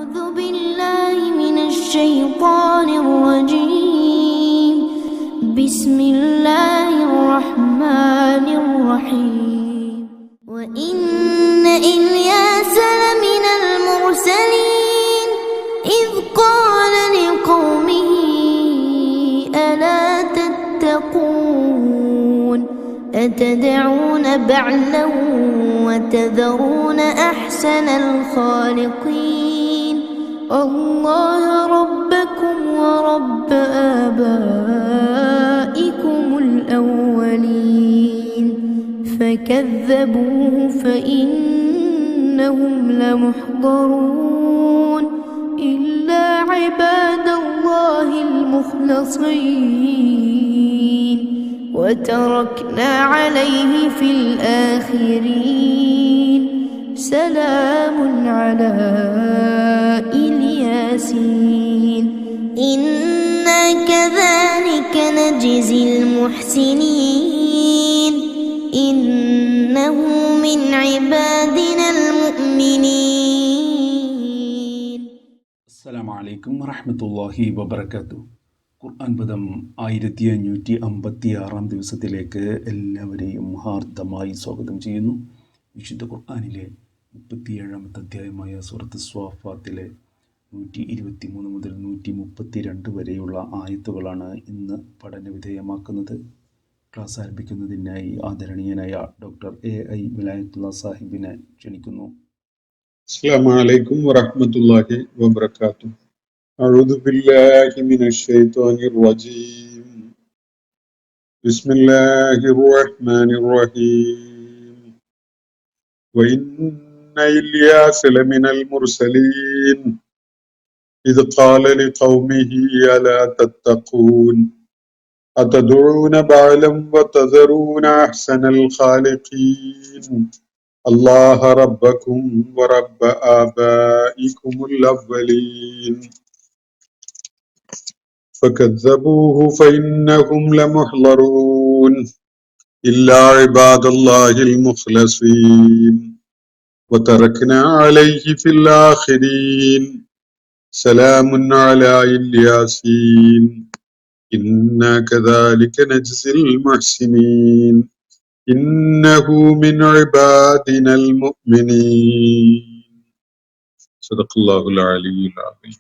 أعوذ بالله من الشيطان الرجيم. بسم الله الرحمن الرحيم. وإن إلياس لمن المرسلين إذ قال لقومه ألا تتقون أتدعون بعلا وتذرون أحسن الخالقين الله ربكم ورب آبائكم الأولين فكذبوه فإنهم لمحضرون إلا عباد الله المخلصين وتركنا عليه في الآخرين سلام على الياسين إنا كذلك نجزي المحسنين إنه من عبادنا المؤمنين. السلام عليكم ورحمة الله وبركاته. ഖുർആൻ പദം 1556 ദിവസത്തിലേക്ക് എല്ലാവരെയും ഹാർദമായി സ്വാഗതം ചെയ്യുന്നു. വിശുദ്ധ ഖുർആനിലെ 37ാമത്തെ അധ്യായമായ സൂറത്ത് സ്വാഫാത്തിലെ 123 മുതൽ 132 വരെയുള്ള ആയത്തുകളാണ് ഇന്ന് പഠനവിധേയമാക്കുന്നത്. ക്ലാസ് ആരംഭിക്കുന്നതിനായി ആദരണീയനായ ഡോക്ടർ AI വിലായത്തുള്ള സാഹിബിനെ ക്ഷണിക്കുന്നു. അസ്സലാമു അലൈക്കും വറഹ്മത്തുള്ളാഹി വബറകാതുഹു. أعوذ بالله من الشيطان الرجيم. بسم الله الرحمن الرحيم. وإن إلياس لمن المرسلين إذ قال لقومه ألا تتقون أتدعون بعلا وتذرون أحسن الخالقين الله ربكم ورب آبائكم الأولين فكذبوه فإنهم لمحضرون إلا عباد الله المخلصين وتركنا عليه في الآخرين سلام على الياسين إنا كذلك نجزي المحسنين إنه من عبادنا المؤمنين صدق الله العلي العظيم.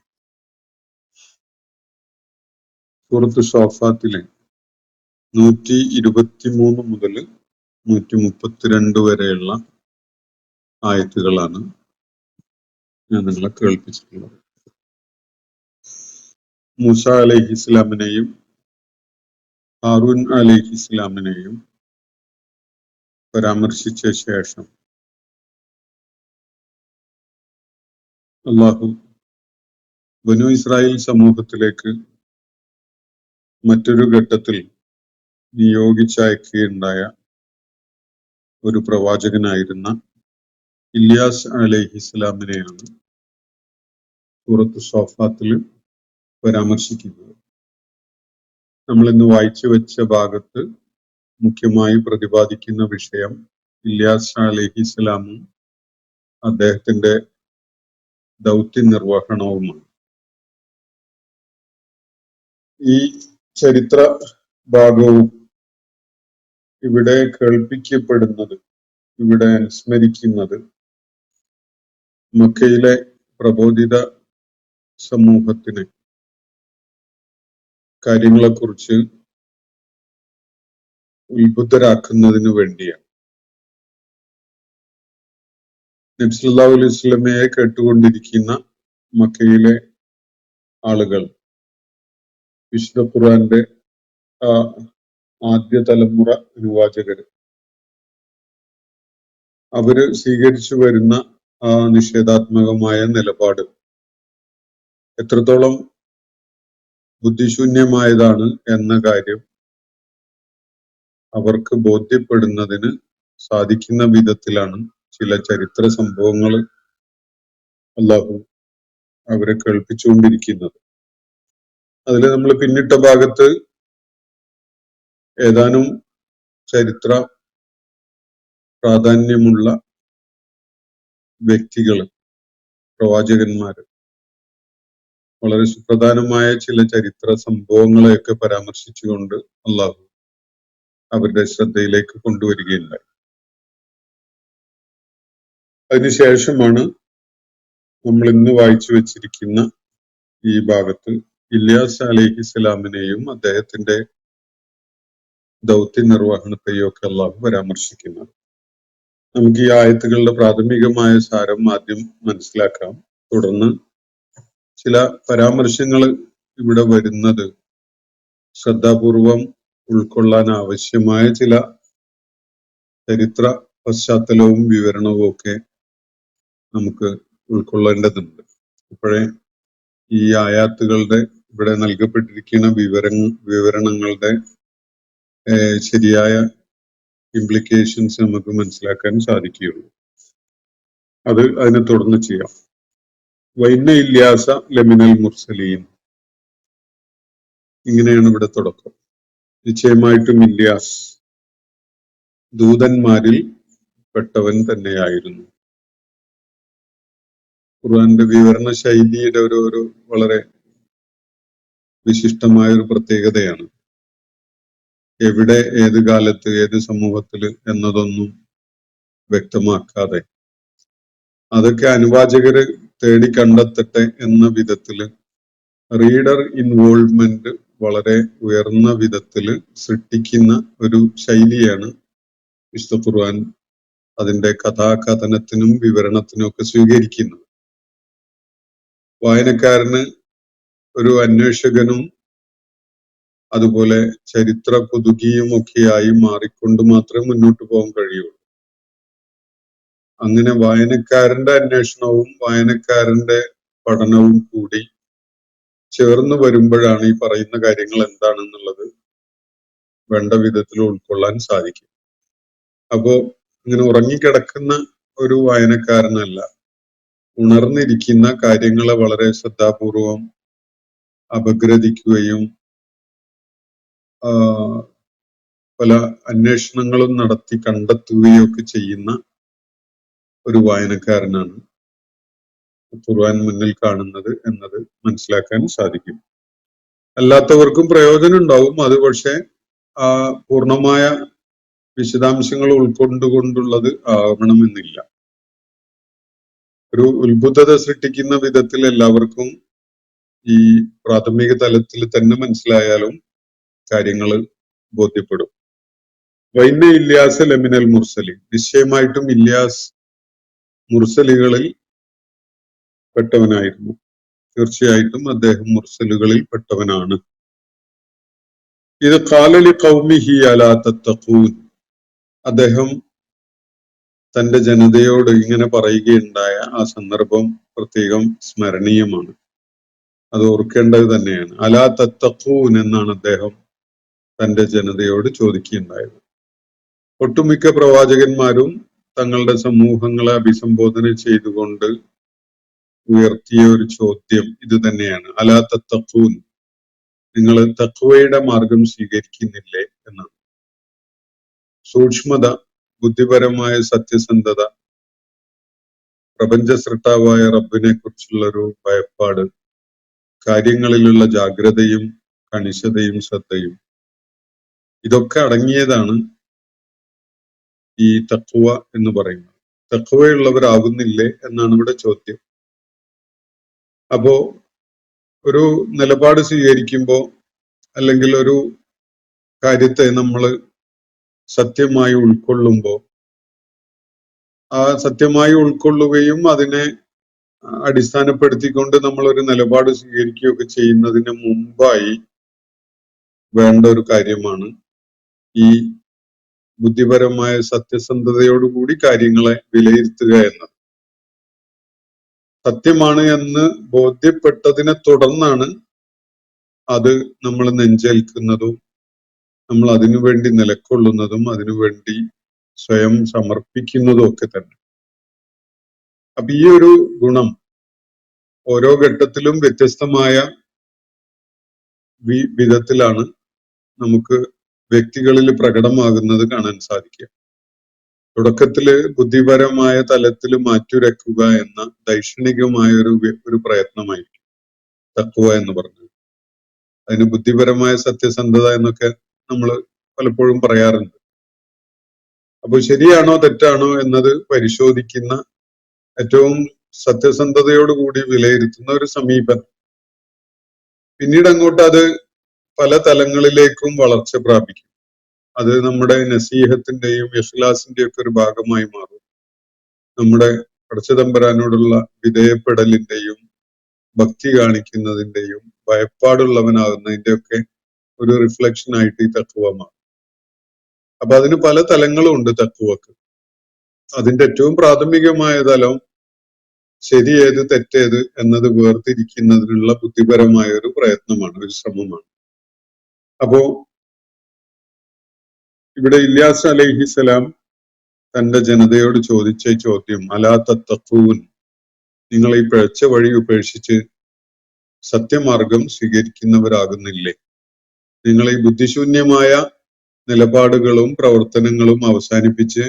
സൂറത്ത് സ്വാഫാത്തിലെ 123 മുതൽ 132 വരെയുള്ള ആയത്തുകളാണ് ഞാൻ നിങ്ങളെ കേൾപ്പിച്ചിട്ടുള്ളത്. മൂസ അലൈഹിസ്ലാമിനെയും ഹാറൂൻ അലൈഹിസ്ലാമിനെയും പരാമർശിച്ച ശേഷം അള്ളാഹു ബനു ഇസ്രായേൽ സമൂഹത്തിലേക്ക് മറ്റൊരു ഘട്ടത്തിൽ നിയോഗിച്ചയക്കുകയുണ്ടായ ഒരു പ്രവാചകനായിരുന്ന ഇല്യാസ് അലൈഹിസ്ലാമിനെയാണ് സൂറത്ത് സ്വാഫാത്തിൽ പരാമർശിക്കുന്നത്. നമ്മൾ ഇന്ന് വായിച്ചു വെച്ച ഭാഗത്ത് മുഖ്യമായി പ്രതിപാദിക്കുന്ന വിഷയം ഇല്യാസ് അലൈഹിസ്ലാമും അദ്ദേഹത്തിന്റെ ദൗത്യ നിർവഹണവുമാണ്. ഈ ചരിത്ര ഭാഗവും ഇവിടെ കേൾപ്പിക്കപ്പെടുന്നത്, ഇവിടെ അനുസ്മരിക്കുന്നത് മക്കയിലെ പ്രബോധിത സമൂഹത്തിന് കാര്യങ്ങളെക്കുറിച്ച് ഉത്ബുദ്ധരാക്കുന്നതിന് വേണ്ടിയാണ്. നബി സല്ലല്ലാഹു അലൈഹി വസല്ലമയെ കേട്ടുകൊണ്ടിരിക്കുന്ന മക്കയിലെ ആളുകൾ വിശുദ്ധ ഖുർആന്റെ ആദ്യ തലമുറ അനുവാചകര് അവര് സ്വീകരിച്ചു വരുന്ന ആ നിഷേധാത്മകമായ നിലപാട് എത്രത്തോളം ബുദ്ധിശൂന്യമായതാണ് എന്ന കാര്യം അവർക്ക് ബോധ്യപ്പെടുന്നതിന് സാധിക്കുന്ന വിധത്തിലാണ് ചില ചരിത്ര സംഭവങ്ങൾ അല്ലാഹു അവരെ കേൾപ്പിച്ചുകൊണ്ടിരിക്കുന്നത്. അതിൽ നമ്മൾ പിന്നിട്ട ഭാഗത്ത് ഏതാനും ചരിത്ര പ്രാധാന്യമുള്ള വ്യക്തികൾ, പ്രവാചകന്മാര് വളരെ സുപ്രധാനമായ ചില ചരിത്ര സംഭവങ്ങളെയൊക്കെ പരാമർശിച്ചുകൊണ്ട് അള്ളാഹു അവരുടെ ശ്രദ്ധയിലേക്ക് കൊണ്ടുവരികയുണ്ടായി. അതിനുശേഷമാണ് നമ്മൾ ഇന്ന് വായിച്ചു വെച്ചിരിക്കുന്ന ഈ ഭാഗത്ത് ഇല്യാസ് അലൈഹിസ്സലാമിനെയും അദ്ദേഹത്തിന്റെ ദൗത്യ നിർവഹണത്തെയും ഒക്കെ അള്ളാഹു പരാമർശിക്കുന്നത്. നമുക്ക് ഈ ആയത്തുകളുടെ പ്രാഥമികമായ സാരം ആദ്യം മനസ്സിലാക്കാം. തുടർന്ന് ചില പരാമർശങ്ങൾ ഇവിടെ വരുന്നത് ശ്രദ്ധാപൂർവം ഉൾക്കൊള്ളാൻ ആവശ്യമായ ചില ചരിത്ര പശ്ചാത്തലവും വിവരണവും ഒക്കെ നമുക്ക് ഉൾക്കൊള്ളേണ്ടതുണ്ട്. അപ്പോഴേ ഈ ആയാത്തുകളുടെ ഇവിടെ നൽകപ്പെട്ടിരിക്കുന്ന വിവരണങ്ങളുടെ ശരിയായ ഇംപ്ലിക്കേഷൻസ് നമുക്ക് മനസ്സിലാക്കാൻ സാധിക്കുകയുള്ളൂ. അതിനെ തുടർന്ന് ചെയ്യാം. വൈന്ന ഇല്യാസ ലമിനൽ മുർസലീൻ, ഇങ്ങനെയാണ് ഇവിടെ തുടക്കം. നിശ്ചയമായിട്ടും ഇല്യാസ് ദൂതന്മാരിൽ പെട്ടവൻ തന്നെയായിരുന്നു. ഖുർആന്റെ വിവരണ ശൈലിയുടെ ഒരു വളരെ വിശിഷ്ടമായ ഒരു പ്രത്യേകതയാണ്. എവിടെ, ഏത് കാലത്ത്, ഏത് സമൂഹത്തില് എന്നതൊന്നും വ്യക്തമാക്കാതെ അതൊക്കെ അനുവാചകര് തേടി കണ്ടെത്തട്ടെ എന്ന വിധത്തില് റീഡർ ഇൻവോൾവ്മെന്റ് വളരെ ഉയർന്ന വിധത്തില് സൃഷ്ടിക്കുന്ന ഒരു ശൈലിയാണ് വിശുദ്ധ ഖുർആൻ അതിന്റെ കഥാകഥനത്തിനും വിവരണത്തിനും ഒക്കെ സ്വീകരിക്കുന്നത്. വായനക്കാരന് ഒരു അന്വേഷകനും അതുപോലെ ചരിത്ര പുതുകിയും ഒക്കെയായി മാറിക്കൊണ്ട് മാത്രമേ മുന്നോട്ട് പോകാൻ കഴിയുള്ളൂ. അങ്ങനെ വായനക്കാരന്റെ അന്വേഷണവും വായനക്കാരന്റെ പഠനവും കൂടി ചേർന്ന് വരുമ്പോഴാണ് ഈ പറയുന്ന കാര്യങ്ങൾ എന്താണെന്നുള്ളത് വേണ്ട വിധത്തിൽ ഉൾക്കൊള്ളാൻ സാധിക്കും. അപ്പോ ഇങ്ങനെ ഉറങ്ങിക്കിടക്കുന്ന ഒരു വായനക്കാരനല്ല, ഉണർന്നിരിക്കുന്ന കാര്യങ്ങളെ വളരെ ശ്രദ്ധാപൂർവം അപഗ്രഥിക്കുകയും പല അന്വേഷണങ്ങളും നടത്തി കണ്ടെത്തുകയും ഒക്കെ ചെയ്യുന്ന ഒരു വായനക്കാരനാണ് ഖുർആൻ മുന്നിൽ കാണുന്നത് എന്നത് മനസ്സിലാക്കാൻ സാധിക്കും. അല്ലാത്തവർക്കും പ്രയോജനം ഉണ്ടാവും. അത് പക്ഷെ പൂർണ്ണമായ വിശദാംശങ്ങൾ ഉൾക്കൊണ്ടുകൊണ്ടുള്ളത് ആവണമെന്നില്ല. ഒരു ഉത്ഭുതത സൃഷ്ടിക്കുന്ന വിധത്തിൽ എല്ലാവർക്കും ഈ പ്രാഥമിക തലത്തിൽ തന്നെ മനസ്സിലായാലും കാര്യങ്ങൾ ബോധ്യപ്പെടും. വൈന്ന ഇല്യാസ് ലമിനൽ മുർസലിൻ, നിശ്ചയമായിട്ടും ഇല്യാസ് മുർസലുകളിൽ പെട്ടവനായിരുന്നു. തീർച്ചയായിട്ടും അദ്ദേഹം മുർസലുകളിൽ പെട്ടവനാണ്. ഇത് ഖാലലി ഖൗമിഹി അലാ തത്തഖൂൻ, അദ്ദേഹം തന്റെ ജനതയോട് ഇങ്ങനെ പറയുകയുണ്ടായ ആ സന്ദർഭം പ്രത്യേകം സ്മരണീയമാണ്. അത് ഓർക്കേണ്ടത് തന്നെയാണ്. അലാ തത്തഖൂൻ എന്നാണ് അദ്ദേഹം തന്റെ ജനതയോട് ചോദിക്കുകയുണ്ടായത്. ഒട്ടുമിക്ക പ്രവാചകന്മാരും തങ്ങളുടെ സമൂഹങ്ങളെ അഭിസംബോധന ചെയ്തുകൊണ്ട് ഉയർത്തിയ ഒരു ചോദ്യം ഇത് തന്നെയാണ്. അലാ തത്തഖൂൻ, നിങ്ങൾ തഖ്വയുടെ മാർഗം സ്വീകരിക്കുന്നില്ലേ എന്നാണ്. സൂക്ഷ്മത, ബുദ്ധിപരമായ സത്യസന്ധത, പ്രപഞ്ച സൃഷ്ടാവായ റബ്ബിനെ കുറിച്ചുള്ളൊരു ഭയപ്പാട്, കാര്യങ്ങളിലുള്ള ജാഗ്രതയും കണിശതയും ശ്രദ്ധയും, ഇതൊക്കെ അടങ്ങിയതാണ് ഈ തഖ്വ എന്ന് പറയുന്നത്. തഖ്വയുള്ളവരാകുന്നില്ലേ എന്നാണ് ഇവിടെ ചോദ്യം. അപ്പോ ഒരു നിലപാട് സ്വീകരിക്കുമ്പോൾ അല്ലെങ്കിൽ ഒരു കാര്യത്തെ നമ്മൾ സത്യമായി ഉൾക്കൊള്ളുമ്പോൾ ആ സത്യമായി ഉൾക്കൊള്ളുകയും അതിനെ അടിസ്ഥാനപ്പെടുത്തിക്കൊണ്ട് നമ്മൾ ഒരു നിലപാട് സ്വീകരിക്കുകയൊക്കെ ചെയ്യുന്നതിന് മുമ്പായി വേണ്ട ഒരു കാര്യമാണ് ഈ ബുദ്ധിപരമായ സത്യസന്ധതയോടുകൂടി കാര്യങ്ങളെ വിലയിരുത്തുക എന്നത്. സത്യമാണ് എന്ന് ബോധ്യപ്പെട്ടതിനെ തുടർന്നാണ് അത് നമ്മൾ നെഞ്ചേൽക്കുന്നതും നമ്മൾ അതിനുവേണ്ടി നിലക്കൊള്ളുന്നതും അതിനുവേണ്ടി സ്വയം സമർപ്പിക്കുന്നതും ഒക്കെ തന്നെ. അപ്പൊ ഈ ഒരു ഗുണം ഓരോ ഘട്ടത്തിലും വ്യത്യസ്തമായ വിധത്തിലാണ് നമുക്ക് വ്യക്തികളിൽ പ്രകടമാകുന്നത് കാണാൻ സാധിക്കുക. തുടക്കത്തില് ബുദ്ധിപരമായ തലത്തിൽ മാറ്റുരക്കുക എന്ന ദൈക്ഷണികമായ ഒരു പ്രയത്നമായിരിക്കും. തഖ്വ എന്ന് പറഞ്ഞത്. അതിന് ബുദ്ധിപരമായ സത്യസന്ധത എന്നൊക്കെ നമ്മൾ പലപ്പോഴും പറയാറുണ്ട്. അപ്പോൾ ശരിയാണോ തെറ്റാണോ എന്നത് പരിശോധിക്കുന്ന, ഏറ്റവും സത്യസന്ധതയോടുകൂടി വിലയിരുത്തുന്ന ഒരു സമീപനം. പിന്നീട് അങ്ങോട്ട് അത് പല തലങ്ങളിലേക്കും വളർച്ച പ്രാപിക്കും. അത് നമ്മുടെ നസീഹത്തിന്റെയും ഇഖ്ലാസിന്റെയും ഒക്കെ ഒരു ഭാഗമായി മാറും. നമ്മുടെ പടച്ചതമ്പുരാനോടുള്ള വിധേയപ്പെടലിന്റെയും ഭക്തി കാണിക്കുന്നതിന്റെയും ഭയപ്പാടുള്ളവനാകുന്നതിന്റെ ഒക്കെ ഒരു റിഫ്ലക്ഷൻ ആയിട്ട് ഈ തഖ്വ മാറും. അപ്പൊ അതിന് പല തലങ്ങളും ഉണ്ട് തഖ്വക്ക്. അതിന്റെ ഏറ്റവും പ്രാഥമികമായ തലം ശരിയേത് തെറ്റേത് എന്നത് വേർതിരിക്കുന്നതിനുള്ള ബുദ്ധിപരമായ ഒരു പ്രയത്നമാണ്, ഒരു ശ്രമമാണ്. അപ്പോ ഇവിടെ ഇല്യാസ് അലൈഹിസലാം തന്റെ ജനതയോട് ചോദിച്ച ചോദ്യം, അലാ തത്തഖൂൻ, നിങ്ങൾ ഈ പിഴച്ച വഴി ഉപേക്ഷിച്ച് സത്യമാർഗം സ്വീകരിക്കുന്നവരാകുന്നില്ലേ? നിങ്ങൾ ഈ ബുദ്ധിശൂന്യമായ നിലപാടുകളും പ്രവർത്തനങ്ങളും അവസാനിപ്പിച്ച്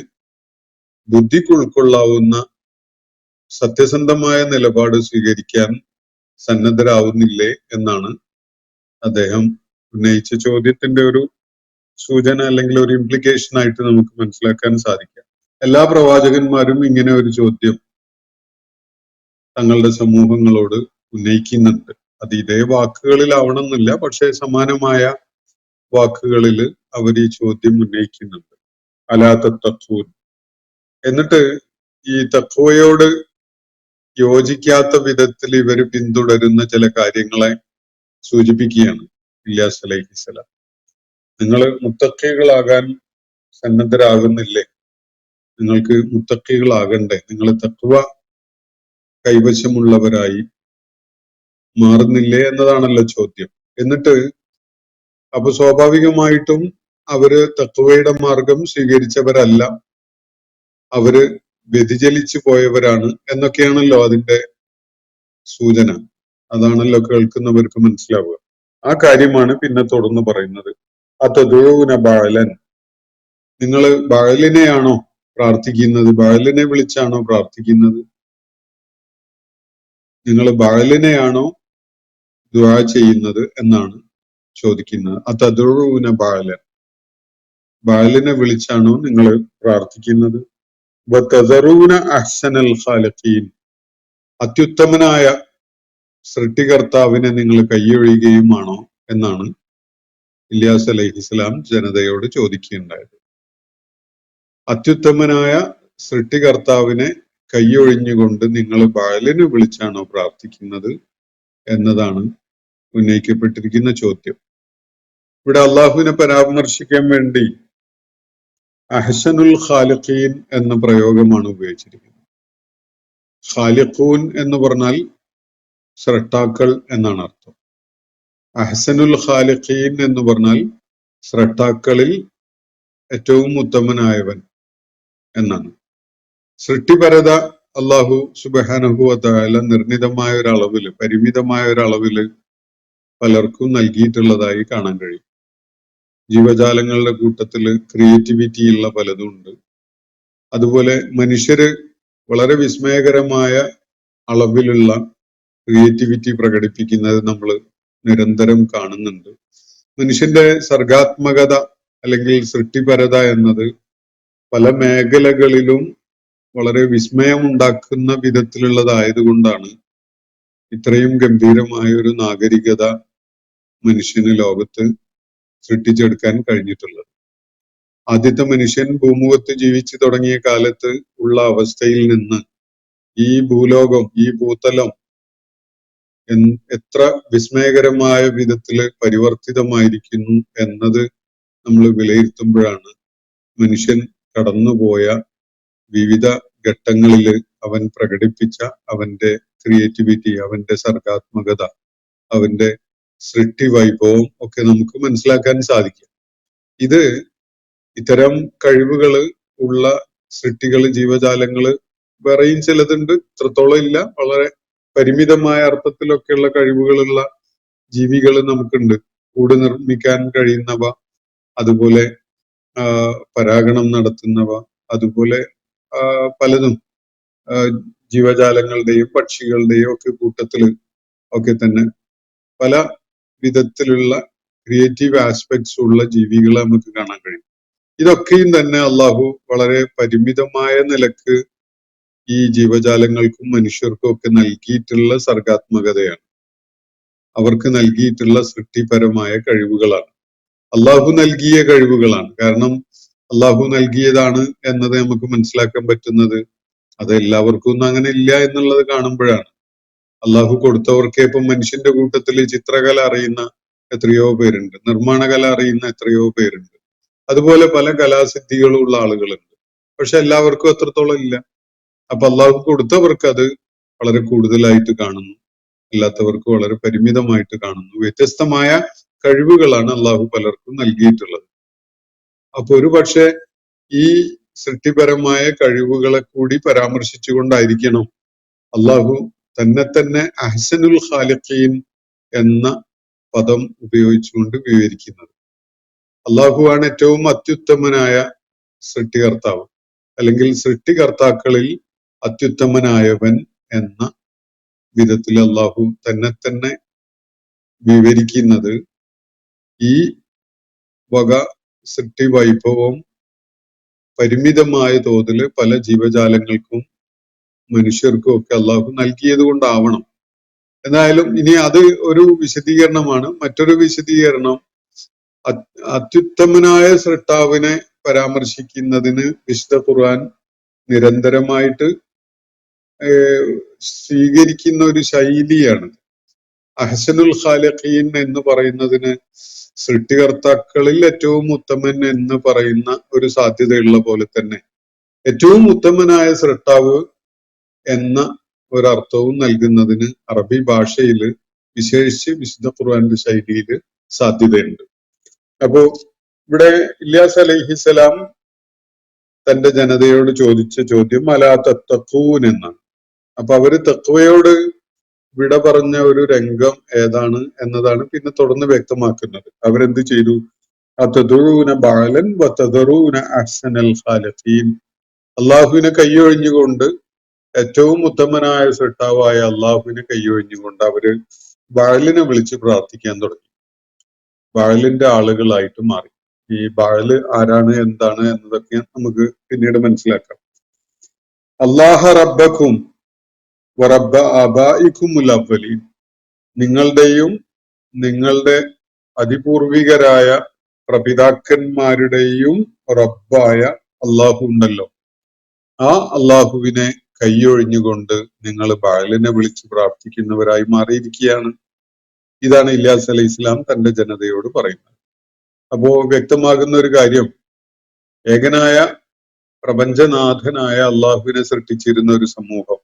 ബുദ്ധിക്ക് ഉൾക്കൊള്ളാവുന്ന സത്യസന്ധമായ നിലപാട് സ്വീകരിക്കാൻ സന്നദ്ധരാവുന്നില്ലേ എന്നാണ് അദ്ദേഹം ഉന്നയിച്ച ചോദ്യത്തിന്റെ ഒരു സൂചന അല്ലെങ്കിൽ ഒരു ഇംപ്ലിക്കേഷൻ ആയിട്ട് നമുക്ക് മനസ്സിലാക്കാൻ സാധിക്കാം. എല്ലാ പ്രവാചകന്മാരും ഇങ്ങനെ ഒരു ചോദ്യം തങ്ങളുടെ സമൂഹങ്ങളോട് ഉന്നയിക്കുന്നുണ്ട്. അത് ഇതേ വാക്കുകളിലാവണമെന്നില്ല, പക്ഷെ സമാനമായ വാക്കുകളിൽ അവർ ഈ ചോദ്യം ഉന്നയിക്കുന്നുണ്ട്, അലാ തത്തഖൂൻ. എന്നിട്ട് ഈ തഖ്വയോട് യോജിക്കാത്ത വിധത്തിൽ ഇവർ പിന്തുടരുന്ന ചില കാര്യങ്ങളെ സൂചിപ്പിക്കുകയാണ് ഇല്യാസ് അലൈഹിസ്സലാം. നിങ്ങൾ മുത്തഖികളാകാൻ സന്നദ്ധരാകുന്നില്ലേ? നിങ്ങൾക്ക് മുത്തഖികളാകണ്ടേ? നിങ്ങൾ തഖ്വ കൈവശമുള്ളവരായി മാറുന്നില്ലേ എന്നതാണല്ലോ ചോദ്യം. എന്നിട്ട് അപ്പൊ സ്വാഭാവികമായിട്ടും അവര് തഖ്വയുടെ മാർഗം സ്വീകരിച്ചവരല്ല, അവര് വ്യതിചലിച്ചു പോയവരാണ് എന്നൊക്കെയാണല്ലോ അതിന്റെ സൂചന. അതാണല്ലോ കേൾക്കുന്നവർക്ക് മനസ്സിലാവുക. ആ കാര്യമാണ് പിന്നെ തുടർന്ന് പറയുന്നത്, അതദൂന ബഅലൻ, നിങ്ങൾ ബഅലിനെയാണോ പ്രാർത്ഥിക്കുന്നത്? ബഅലിനെ വിളിച്ചാണോ പ്രാർത്ഥിക്കുന്നത്? നിങ്ങൾ ബഅലിനെയാണോ ദുആ ചെയ്യുന്നത് എന്നാണ് ചോദിക്കുന്നത്. അതദൂന ബഅലൻ, ബഅലിനെ വിളിച്ചാണോ നിങ്ങൾ പ്രാർത്ഥിക്കുന്നത്? വതദറൂന അഹ്സനൽ ഖാലിഖീൻ, അത്യുത്തമനായ സൃഷ്ടികർത്താവിനെ നിങ്ങൾ കൈയൊഴിയുകയുമാണോ എന്നാണ് ഇല്യാസ് അലൈഹിസ്സലാം ജനതയോട് ചോദിക്കുകയുണ്ടായത്. അത്യുത്തമനായ സൃഷ്ടികർത്താവിനെ കൈയൊഴിഞ്ഞുകൊണ്ട് നിങ്ങൾ ബഅലിനെ വിളിച്ചാണോ പ്രാർത്ഥിക്കുന്നത് എന്നതാണ് ഉന്നയിക്കപ്പെട്ടിരിക്കുന്ന ചോദ്യം. ഇവിടെ അള്ളാഹുവിനെ പരാമർശിക്കാൻ വേണ്ടി അഹ്സനുൽ ഖാലിഖീൻ എന്ന പ്രയോഗമാണ് ഉപയോഗിച്ചിരിക്കുന്നത്. ഖാലിഖൂൻ എന്ന് പറഞ്ഞാൽ സ്രഷ്ടാക്കൾ എന്നാണ് അർത്ഥം. അഹ്സനുൽ ഖാലിഖീൻ എന്ന് പറഞ്ഞാൽ സ്രഷ്ടാക്കളിൽ ഏറ്റവും ഉത്തമനായവൻ എന്നാണ്. സൃഷ്ടിപരത അള്ളാഹു സുബ്ഹാനഹു വ തആല നിർണിതമായ ഒരളവില്, പരിമിതമായ ഒരളവില് പലർക്കും നൽകിയിട്ടുള്ളതായി കാണാൻ കഴിയും. ജീവജാലങ്ങളുടെ കൂട്ടത്തില് ക്രിയേറ്റിവിറ്റി ഉള്ള പലതും ഉണ്ട്. അതുപോലെ മനുഷ്യര് വളരെ വിസ്മയകരമായ അളവിലുള്ള ക്രിയേറ്റിവിറ്റി പ്രകടിപ്പിക്കുന്നത് നമ്മൾ നിരന്തരം കാണുന്നുണ്ട്. മനുഷ്യന്റെ സർഗാത്മകത അല്ലെങ്കിൽ സൃഷ്ടിപരത എന്നത് പല മേഖലകളിലും വളരെ വിസ്മയമുണ്ടാക്കുന്ന വിധത്തിലുള്ളതായതുകൊണ്ടാണ് ഇത്രയും ഗംഭീരമായ ഒരു നാഗരികത മനുഷ്യന് ലോകത്ത് സൃഷ്ടിച്ചെടുക്കാൻ കഴിഞ്ഞിട്ടുള്ളത്. ആദ്യത്തെ മനുഷ്യൻ ഭൂമുഖത്ത് ജീവിച്ചു തുടങ്ങിയ കാലത്ത് ഉള്ള അവസ്ഥയിൽ നിന്ന് ഈ ഭൂലോകം, ഈ ഭൂതലം എത്ര വിസ്മയകരമായ വിധത്തില് പരിവർത്തിതമായിരിക്കുന്നു എന്നത് നമ്മൾ വിലയിരുത്തുമ്പോഴാണ് മനുഷ്യൻ കടന്നുപോയ വിവിധ ഘട്ടങ്ങളില് അവൻ പ്രകടിപ്പിച്ച അവന്റെ ക്രിയേറ്റിവിറ്റി, അവന്റെ സർഗാത്മകത, അവന്റെ സൃഷ്ടി വൈഭവം ഒക്കെ നമുക്ക് മനസ്സിലാക്കാൻ സാധിക്കും. ഇത് ഇത്തരം കഴിവുകള് ഉള്ള സൃഷ്ടികള്, ജീവജാലങ്ങള് വേറെയും ചിലതുണ്ട്, ഇത്രത്തോളം ഇല്ല, വളരെ പരിമിതമായ അർത്ഥത്തിലൊക്കെയുള്ള കഴിവുകളുള്ള ജീവികൾ നമുക്കുണ്ട്. കൂട് നിർമ്മിക്കാൻ കഴിയുന്നവ, അതുപോലെ പരാഗണം നടത്തുന്നവ, അതുപോലെ പലതും ജീവജാലങ്ങളുടെയും പക്ഷികളുടെയും ഒക്കെ കൂട്ടത്തില് ഒക്കെ തന്നെ പല വിധത്തിലുള്ള ക്രിയേറ്റീവ് ആസ്പെക്ട്സ് ഉള്ള ജീവികളെ നമുക്ക് കാണാൻ കഴിയും. ഇതൊക്കെയും തന്നെ അള്ളാഹു വളരെ പരിമിതമായ നിലക്ക് ഈ ജീവജാലങ്ങൾക്കും മനുഷ്യർക്കും ഒക്കെ നൽകിയിട്ടുള്ള സർഗാത്മകതയാണ്. അവർക്ക് നൽകിയിട്ടുള്ള സൃഷ്ടിപരമായ കഴിവുകളാണ്. അള്ളാഹു നൽകിയ കഴിവുകളാണ്. കാരണം അള്ളാഹു നൽകിയതാണ് എന്നത് നമുക്ക് മനസ്സിലാക്കാൻ പറ്റുന്നത് അത് എല്ലാവർക്കും ഒന്നും അങ്ങനെ ഇല്ല എന്നുള്ളത് കാണുമ്പോഴാണ്. അള്ളാഹു കൊടുത്തവർക്ക് ഇപ്പം മനുഷ്യന്റെ കൂട്ടത്തിൽ ചിത്രകല അറിയുന്ന എത്രയോ പേരുണ്ട്, നിർമ്മാണ കല അറിയുന്ന എത്രയോ പേരുണ്ട്, അതുപോലെ പല കലാസിദ്ധികളും ഉള്ള ആളുകളുണ്ട്. പക്ഷെ എല്ലാവർക്കും അത്രത്തോളം ഇല്ല. അപ്പൊ അള്ളാഹു കൊടുത്തവർക്ക് അത് വളരെ കൂടുതലായിട്ട് കാണുന്നു, അല്ലാത്തവർക്ക് വളരെ പരിമിതമായിട്ട് കാണുന്നു. വ്യത്യസ്തമായ കഴിവുകളാണ് അള്ളാഹു പലർക്കും നൽകിയിട്ടുള്ളത്. അപ്പൊ ഒരു പക്ഷെ ഈ സൃഷ്ടിപരമായ കഴിവുകളെ കൂടി പരാമർശിച്ചുകൊണ്ടായിരിക്കണം അള്ളാഹു തന്നെ അഹ്സനുൽ ഖാലിഖീൻ എന്ന പദം ഉപയോഗിച്ചുകൊണ്ട് വിവരിക്കുന്നത്. അള്ളാഹുവാണ് ഏറ്റവും അത്യുത്തമനായ സൃഷ്ടികർത്താവ്, അല്ലെങ്കിൽ സൃഷ്ടികർത്താക്കളിൽ അത്യുത്തമനായവൻ എന്ന വിധത്തിൽ അള്ളാഹു തന്നെ വിവരിക്കുന്നത് ഈ വക സൃഷ്ടി വൈഭവം പരിമിതമായ തോതിൽ പല ജീവജാലങ്ങൾക്കും മനുഷ്യർക്കും ഒക്കെ അള്ളാഹു നൽകിയത് കൊണ്ടാവണം. എന്തായാലും ഇനി അത് ഒരു വിശദീകരണമാണ്. മറ്റൊരു വിശദീകരണം, അത്യുത്തമനായ സൃഷ്ടാവിനെ പരാമർശിക്കുന്നതിന് വിശുദ്ധ ഖുർആൻ നിരന്തരമായിട്ട് സ്വീകരിക്കുന്ന ഒരു ശൈലിയാണ്. അഹ്സനുൽ ഖാലിഖീൻ എന്ന് പറയുന്നതിന് സൃഷ്ടികർത്താക്കളിൽ ഏറ്റവും ഉത്തമൻ എന്ന് പറയുന്ന ഒരു സാധ്യതയുള്ള പോലെ തന്നെ ഏറ്റവും ഉത്തമനായ സൃഷ്ടാവ് എന്ന ഒരർത്ഥവും നൽകുന്നതിന് അറബി ഭാഷയിൽ വിശേഷിച്ച് വിശുദ്ധ ഖുർആന്റെ ശൈലിയിൽ സാധ്യതയുണ്ട്. അപ്പോ ഇവിടെ ഇല്യാസ് അലൈഹിസ്സലാം തന്റെ ജനതയോട് ചോദിച്ച ചോദ്യം അലാ തത്തഖൂൻ എന്നാണ്. അപ്പൊ അവര് തഖ്വയോട് വിട പറഞ്ഞ ഒരു രംഗം ഏതാണ് എന്നതാണ് പിന്നെ തുടർന്ന് വ്യക്തമാക്കുന്നത്. അവരെന്ത് ചെയ്തു? അതദഊന ബഅലൻ വതദറൂന അഹ്സനൽ ഖാലിഖീൻ. അള്ളാഹുവിനെ കൈയൊഴിഞ്ഞുകൊണ്ട്, ഏറ്റവും ഉത്തമനായ സൃഷ്ടാവായ അള്ളാഹുവിനെ കൈയൊഴിഞ്ഞുകൊണ്ട് അവര് ബഅലിനെ വിളിച്ച് പ്രാർത്ഥിക്കാൻ തുടങ്ങി. ബഅലിന്റെ ആളുകളായിട്ട് മാറി. ഈ ബഅല് ആരാണ്, എന്താണ് എന്നതൊക്കെ നമുക്ക് പിന്നീട് മനസ്സിലാക്കാം. അല്ലാഹ റബ്ബക്കും വറബ്ബ ആബായിക്കുമുൽ അവ്വലീൻ. നിങ്ങളുടെയും നിങ്ങളുടെ അതിപൂർവികരായ പ്രപിതാക്കന്മാരുടെയും റബ്ബായ അള്ളാഹു ഉണ്ടല്ലോ, ആ അള്ളാഹുവിനെ കൈയൊഴിഞ്ഞുകൊണ്ട് നിങ്ങൾ ബഅലിനെ വിളിച്ച് പ്രാർത്ഥിക്കുന്നവരായി മാറിയിരിക്കുകയാണ്. ഇതാണ് ഇല്യാസ് അലൈഹി ഇസ്ലാം തന്റെ ജനതയോട് പറയുന്നത്. അപ്പോ വ്യക്തമാകുന്ന ഒരു കാര്യം, ഏകനായ പ്രപഞ്ചനാഥനായ അള്ളാഹുവിനെ സൃഷ്ടിച്ചിരുന്ന ഒരു സമൂഹം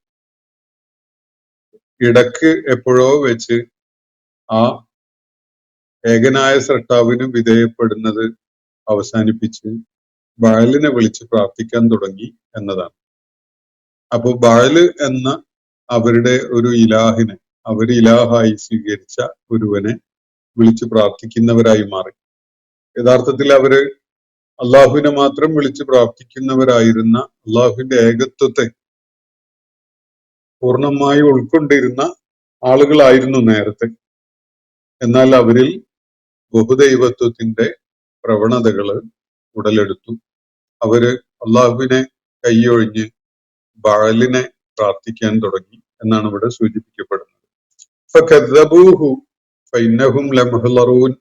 ഇടക്ക് എപ്പോഴോ വെച്ച് ആ ഏകനായ സൃഷ്ടാവിന് വിധേയപ്പെടുന്നത് അവസാനിപ്പിച്ച് ബഅലിനെ വിളിച്ച് പ്രാർത്ഥിക്കാൻ തുടങ്ങി എന്നതാണ്. അപ്പൊ ബഅല് എന്ന അവരുടെ ഒരു ഇലാഹിനെ, അവർ ഇലാഹായി സ്വീകരിച്ച ഒരുവനെ വിളിച്ച് പ്രാർത്ഥിക്കുന്നവരായി മാറി. യഥാർത്ഥത്തിൽ അവര് അള്ളാഹുവിനെ മാത്രം വിളിച്ച് പ്രാർത്ഥിക്കുന്നവരായിരുന്ന, അള്ളാഹുവിന്റെ ഏകത്വത്തെ പൂർണ്ണമായി ഉൾക്കൊണ്ടിരുന്ന ആളുകളായിരുന്നു നേരത്തെ. എന്നാൽ അവരിൽ ബഹുദൈവത്വത്തിന്റെ പ്രവണതകള് ഉടലെടുത്തു. അവര് അള്ളാഹുവിനെ കൈയൊഴിഞ്ഞ് ബഅലിനെ പ്രാർത്ഥിക്കാൻ തുടങ്ങി എന്നാണ് ഇവിടെ സൂചിപ്പിക്കപ്പെടുന്നത്. ഫകദ്ദബൂഹു ഫഇന്നഹും ലമുഹ്ളറൂൻ.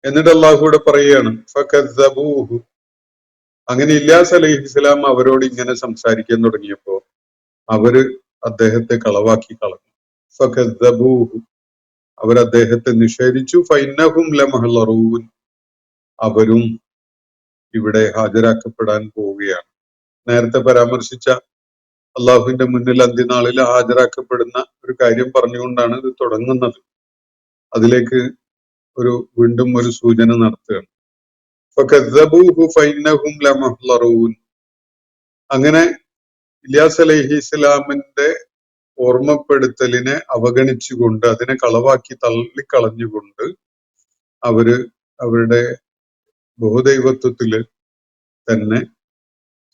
എന്നിട്ട് അള്ളാഹു ഇവിടെ പറയുകയാണ് ഫകദ്ദബൂഹു. അങ്ങനെ ഇല്യാസ് അലൈഹിസ്സലാം അവരോട് ഇങ്ങനെ സംസാരിക്കാൻ തുടങ്ങിയപ്പോ അവര് അദ്ദേഹത്തെ കളവാക്കി കളഞ്ഞു. ഫകദ്ദബൂഹു, അവർ അദ്ദേഹത്തെ നിഷേധിച്ചു. ഫഇന്നഹും ലമുഹ്ളറൂൻ, അവരും ഇവിടെ ഹാജരാക്കപ്പെടാൻ പോവുകയാണ്. നേരത്തെ പരാമർശിച്ച അള്ളാഹുവിന്റെ മുന്നിൽ അന്ത്യനാളിൽ ഹാജരാക്കപ്പെടുന്ന ഒരു കാര്യം പറഞ്ഞുകൊണ്ടാണ് ഇത് തുടങ്ങുന്നത്. അതിലേക്ക് വീണ്ടും ഒരു സൂചന നടത്തുകയാണ്. ഫകദ്ദബൂഹു ഫഇന്നഹും ലമുഹ്ളറൂൻ. അങ്ങനെ ഇല്യാസ് അലൈഹി ഇസ്ലാമിന്റെ ഓർമ്മപ്പെടുത്തലിനെ അവഗണിച്ചുകൊണ്ട്, അതിനെ കളവാക്കി തള്ളിക്കളഞ്ഞുകൊണ്ട് അവര് അവരുടെ ബഹുദൈവത്വത്തില് തന്നെ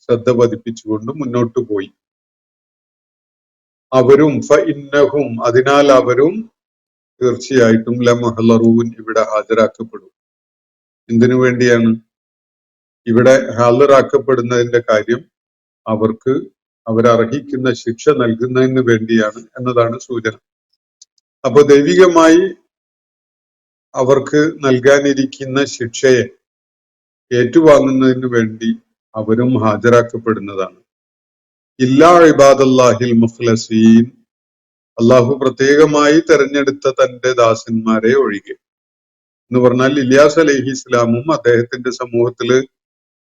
ശ്രദ്ധ പതിപ്പിച്ചുകൊണ്ട് മുന്നോട്ട് പോയി. അവരും ഫഇന്നഹും, അതിനാൽ അവരും തീർച്ചയായിട്ടും ലമുഹ്ളറൂൻ ഇവിടെ ഹാജരാക്കപ്പെടും. എന്തിനു വേണ്ടിയാണ് ഇവിടെ ഹാജരാക്കപ്പെടുന്നതിന്റെ കാര്യം? അവർക്ക് അവരർഹിക്കുന്ന ശിക്ഷ നൽകുന്നതിന് വേണ്ടിയാണ് എന്നതാണ് സൂചന. അപ്പൊ ദൈവികമായി അവർക്ക് നൽകാനിരിക്കുന്ന ശിക്ഷയെ ഏറ്റുവാങ്ങുന്നതിന് വേണ്ടി അവരും ഹാജരാക്കപ്പെടുന്നതാണ്. ഇല്ലാ ഇബാദല്ലാഹിൽ മുഖ്ലസീൻ, അള്ളാഹു പ്രത്യേകമായി തെരഞ്ഞെടുത്ത തന്റെ ദാസന്മാരെ ഒഴികെ എന്ന് പറഞ്ഞാൽ ഇല്യാസ് അലൈഹി ഇസ്ലാമും അദ്ദേഹത്തിന്റെ സമൂഹത്തില്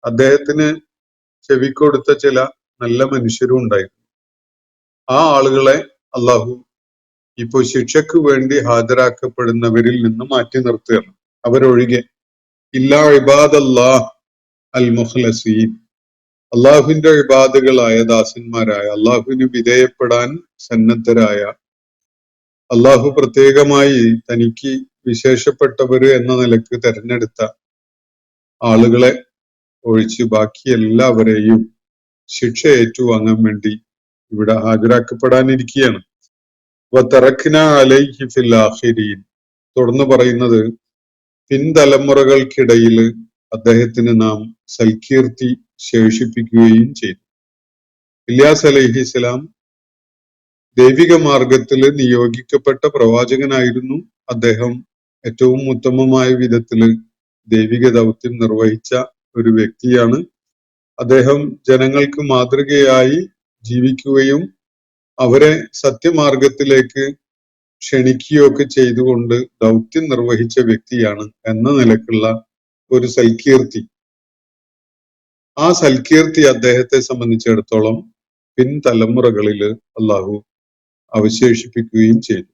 അദ്ദേഹത്തിന് ചെവിക്കൊടുത്ത ചില നല്ല മനുഷ്യരും ഉണ്ടായിരുന്നു. ആ ആളുകളെ അള്ളാഹു ഇപ്പോ ശിക്ഷയ്ക്ക് വേണ്ടി ഹാജരാക്കപ്പെടുന്നവരിൽ നിന്ന് മാറ്റി നിർത്തുകയാണ്, അവരൊഴികെ. ഇല്ലാ ഇബാദല്ലാഹ് അൽ മുഖ്ലസീൻ, അള്ളാഹുവിന്റെ ഇബാദുകളായ ദാസന്മാരായ, അള്ളാഹുവിന് വിധേയപ്പെടാൻ സന്നദ്ധരായ, അള്ളാഹു പ്രത്യേകമായി തനിക്ക് വിശേഷപ്പെട്ടവര് എന്ന നിലക്ക് തെരഞ്ഞെടുത്ത ആളുകളെ ഒഴിച്ച് ബാക്കി എല്ലാവരെയും ശിക്ഷ ഏറ്റുവാങ്ങാൻ വേണ്ടി ഇവിടെ ഹാജരാക്കപ്പെടാനിരിക്കുകയാണ്. വതറക്നാ അലൈഹി ഫിൽ ആഖിരീൻ, തുടർന്ന് പറയുന്നത് പിൻതലമുറകൾക്കിടയിൽ അദ്ദേഹത്തിന് നാം സൽകീർത്തി ശേഷിപ്പിക്കുകയും ചെയ്തു. ഇല്യാസ് അലൈഹിസ്സലാം ദൈവിക മാർഗത്തിൽ നിയോഗിക്കപ്പെട്ട പ്രവാചകനായിരുന്നു. അദ്ദേഹം ഏറ്റവും ഉത്തമമായ വിധത്തില് ദൈവിക ദൗത്യം നിർവഹിച്ച ഒരു വ്യക്തിയാണ്. അദ്ദേഹം ജനങ്ങൾക്ക് മാതൃകയായി ജീവിക്കുകയും അവരെ സത്യമാർഗത്തിലേക്ക് ക്ഷണിക്കുകയൊക്കെ ചെയ്തുകൊണ്ട് ദൗത്യം നിർവഹിച്ച വ്യക്തിയാണ് എന്ന നിലക്കുള്ള ഒരു സൽകീർത്തി. ആ സൽകീർത്തി അദ്ദേഹത്തെ സംബന്ധിച്ചിടത്തോളം പിൻതലമുറകളിൽ അള്ളാഹു അവശേഷിപ്പിക്കുകയും ചെയ്തു.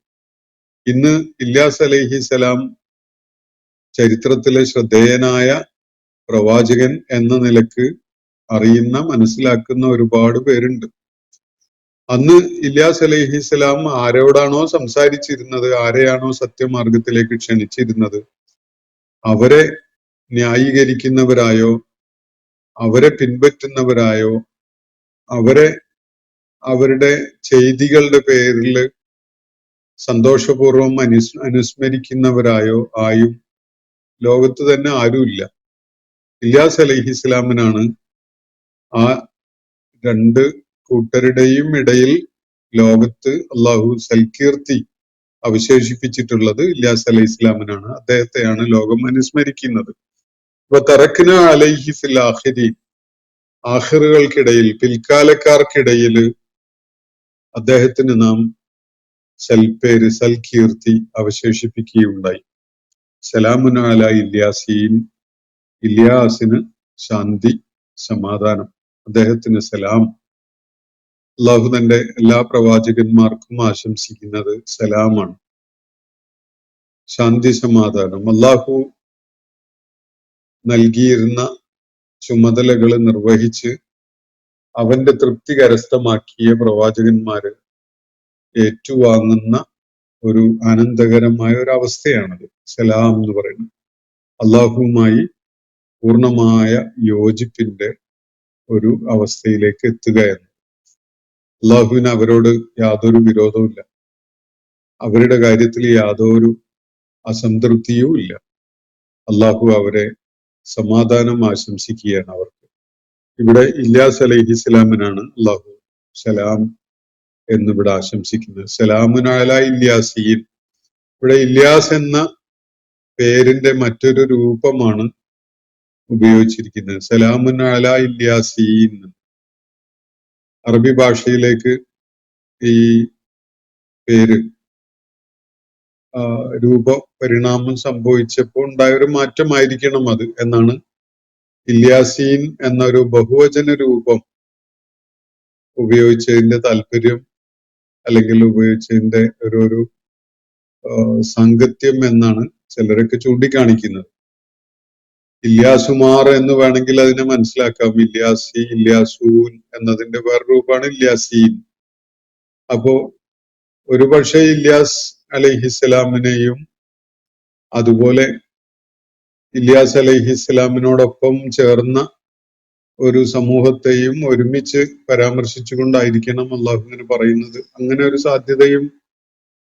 ഇന്ന് ഇല്യാസ് അലൈഹിസ്സലാം ചരിത്രത്തിലെ ശ്രദ്ധേയനായ പ്രവാചകൻ എന്ന നിലക്ക് അറിയുന്ന മനസ്സിലാക്കുന്ന ഒരുപാട് പേരുണ്ട്. അന്ന് ഇല്യാസ് അലൈഹിസ്സലാം ആരോടാണോ സംസാരിച്ചിരുന്നത്, ആരെയാണോ സത്യമാർഗത്തിലേക്ക് ക്ഷണിച്ചിരുന്നത്, അവരെ ന്യായീകരിക്കുന്നവരായോ അവരെ പിൻപറ്റുന്നവരായോ അവരുടെ ചെയ്തികളുടെ പേരിൽ സന്തോഷപൂർവം അനുസ്മരിക്കുന്നവരായോ ആയും ലോകത്ത് തന്നെ ആരുമില്ല. ഇല്യാസ് അലൈഹിസ്സലാമിനാണ് ആ രണ്ട് കൂട്ടരുടെയും ഇടയിൽ ലോകത്ത് അള്ളാഹു സൽകീർത്തി അവശേഷിപ്പിച്ചിട്ടുള്ളത്. ഇല്യാസ് അലൈഹി ഇസ്ലാമിനാണ്, അദ്ദേഹത്തെയാണ് ലോകം അനുസ്മരിക്കുന്നത്. തറക്ന അലൈഹി ഫിൽ ആഖിരീൻ, ആഖിറുകൾക്കിടയിൽ, പിൽക്കാലക്കാർക്കിടയിൽ അദ്ദേഹത്തിന് നാം സൽപേര് സൽകീർത്തി അവശേഷിപ്പിക്കുകയുണ്ടായി. സലാമുൻ അലാ ഇല്യാസീൻ, ഇല്യാസിന് ശാന്തി സമാധാനം, അദ്ദേഹത്തിന് സലാം. അള്ളാഹു തന്റെ എല്ലാ പ്രവാചകന്മാർക്കും ആശംസിക്കുന്നത് സലാമാണ്, ശാന്തി സമാധാനം. അള്ളാഹു നൽകിയിരുന്ന ചുമതലകൾ നിർവഹിച്ച് അവന്റെ തൃപ്തി കരസ്ഥമാക്കിയ പ്രവാചകന്മാര് ഏറ്റുവാങ്ങുന്ന ഒരു ആനന്ദകരമായ ഒരു അവസ്ഥയാണത് സലാം എന്ന് പറയുന്നത്. അള്ളാഹുവുമായി പൂർണ്ണമായ യോജിപ്പിന്റെ ഒരു അവസ്ഥയിലേക്ക് എത്തുക എന്ന്. അള്ളാഹുവിന് അവരോട് യാതൊരു വിരോധവുമില്ല, അവരുടെ കാര്യത്തിൽ യാതൊരു അസംതൃപ്തിയും ഇല്ല. അള്ളാഹു അവരെ സമാധാനം ആശംസിക്കുകയാണ് അവർക്ക്. ഇവിടെ ഇല്യാസ് അലൈഹിസ്സലാമിനാണ് അള്ളാഹു സലാം എന്നിവിടെ ആശംസിക്കുന്നത്. സലാമുൻ അലാ ഇല്യാസീൻ, ഇവിടെ ഇല്യാസ് എന്ന പേരിന്റെ മറ്റൊരു രൂപമാണ് ഉപയോഗിച്ചിരിക്കുന്നത്, സലാമുൻ അലാ ഇല്യാസീൻ. അറബി ഭാഷയിലേക്ക് ഈ പേര് രൂപപരിണാമം സംഭവിച്ചപ്പോൾ ഉണ്ടായ ഒരു മാറ്റമായിരിക്കണം അത് എന്നാണ്. ഇല്യാസീൻ എന്നൊരു ബഹുവചന രൂപം ഉപയോഗിച്ചതിന്റെ താല്പര്യം അല്ലെങ്കിൽ ഉപയോഗിച്ചതിന്റെ ഒരു സാങ്കത്യം എന്നാണ് ചിലരൊക്കെ ചൂണ്ടിക്കാണിക്കുന്നത്. ഇല്യാസുമാർ എന്ന് വേണമെങ്കിൽ അതിനെ മനസ്സിലാക്കാം. ഇല്യാസി, ഇല്യാസൂൻ എന്നതിന്റെ വേറെ രൂപമാണ് ഇല്യാസീൻ. അപ്പോ ഒരുപക്ഷെ ഇല്യാസ് അലൈഹിസ്സലാമിനെയും അതുപോലെ ഇല്യാസ് അലൈഹിസ്സലാമിനോടൊപ്പം ചേർന്ന ഒരു സമൂഹത്തെയും ഒരുമിച്ച് പരാമർശിച്ചുകൊണ്ടായിരിക്കണം അള്ളാഹു ഇങ്ങനെ പറയുന്നത്. അങ്ങനെ ഒരു സാധ്യതയും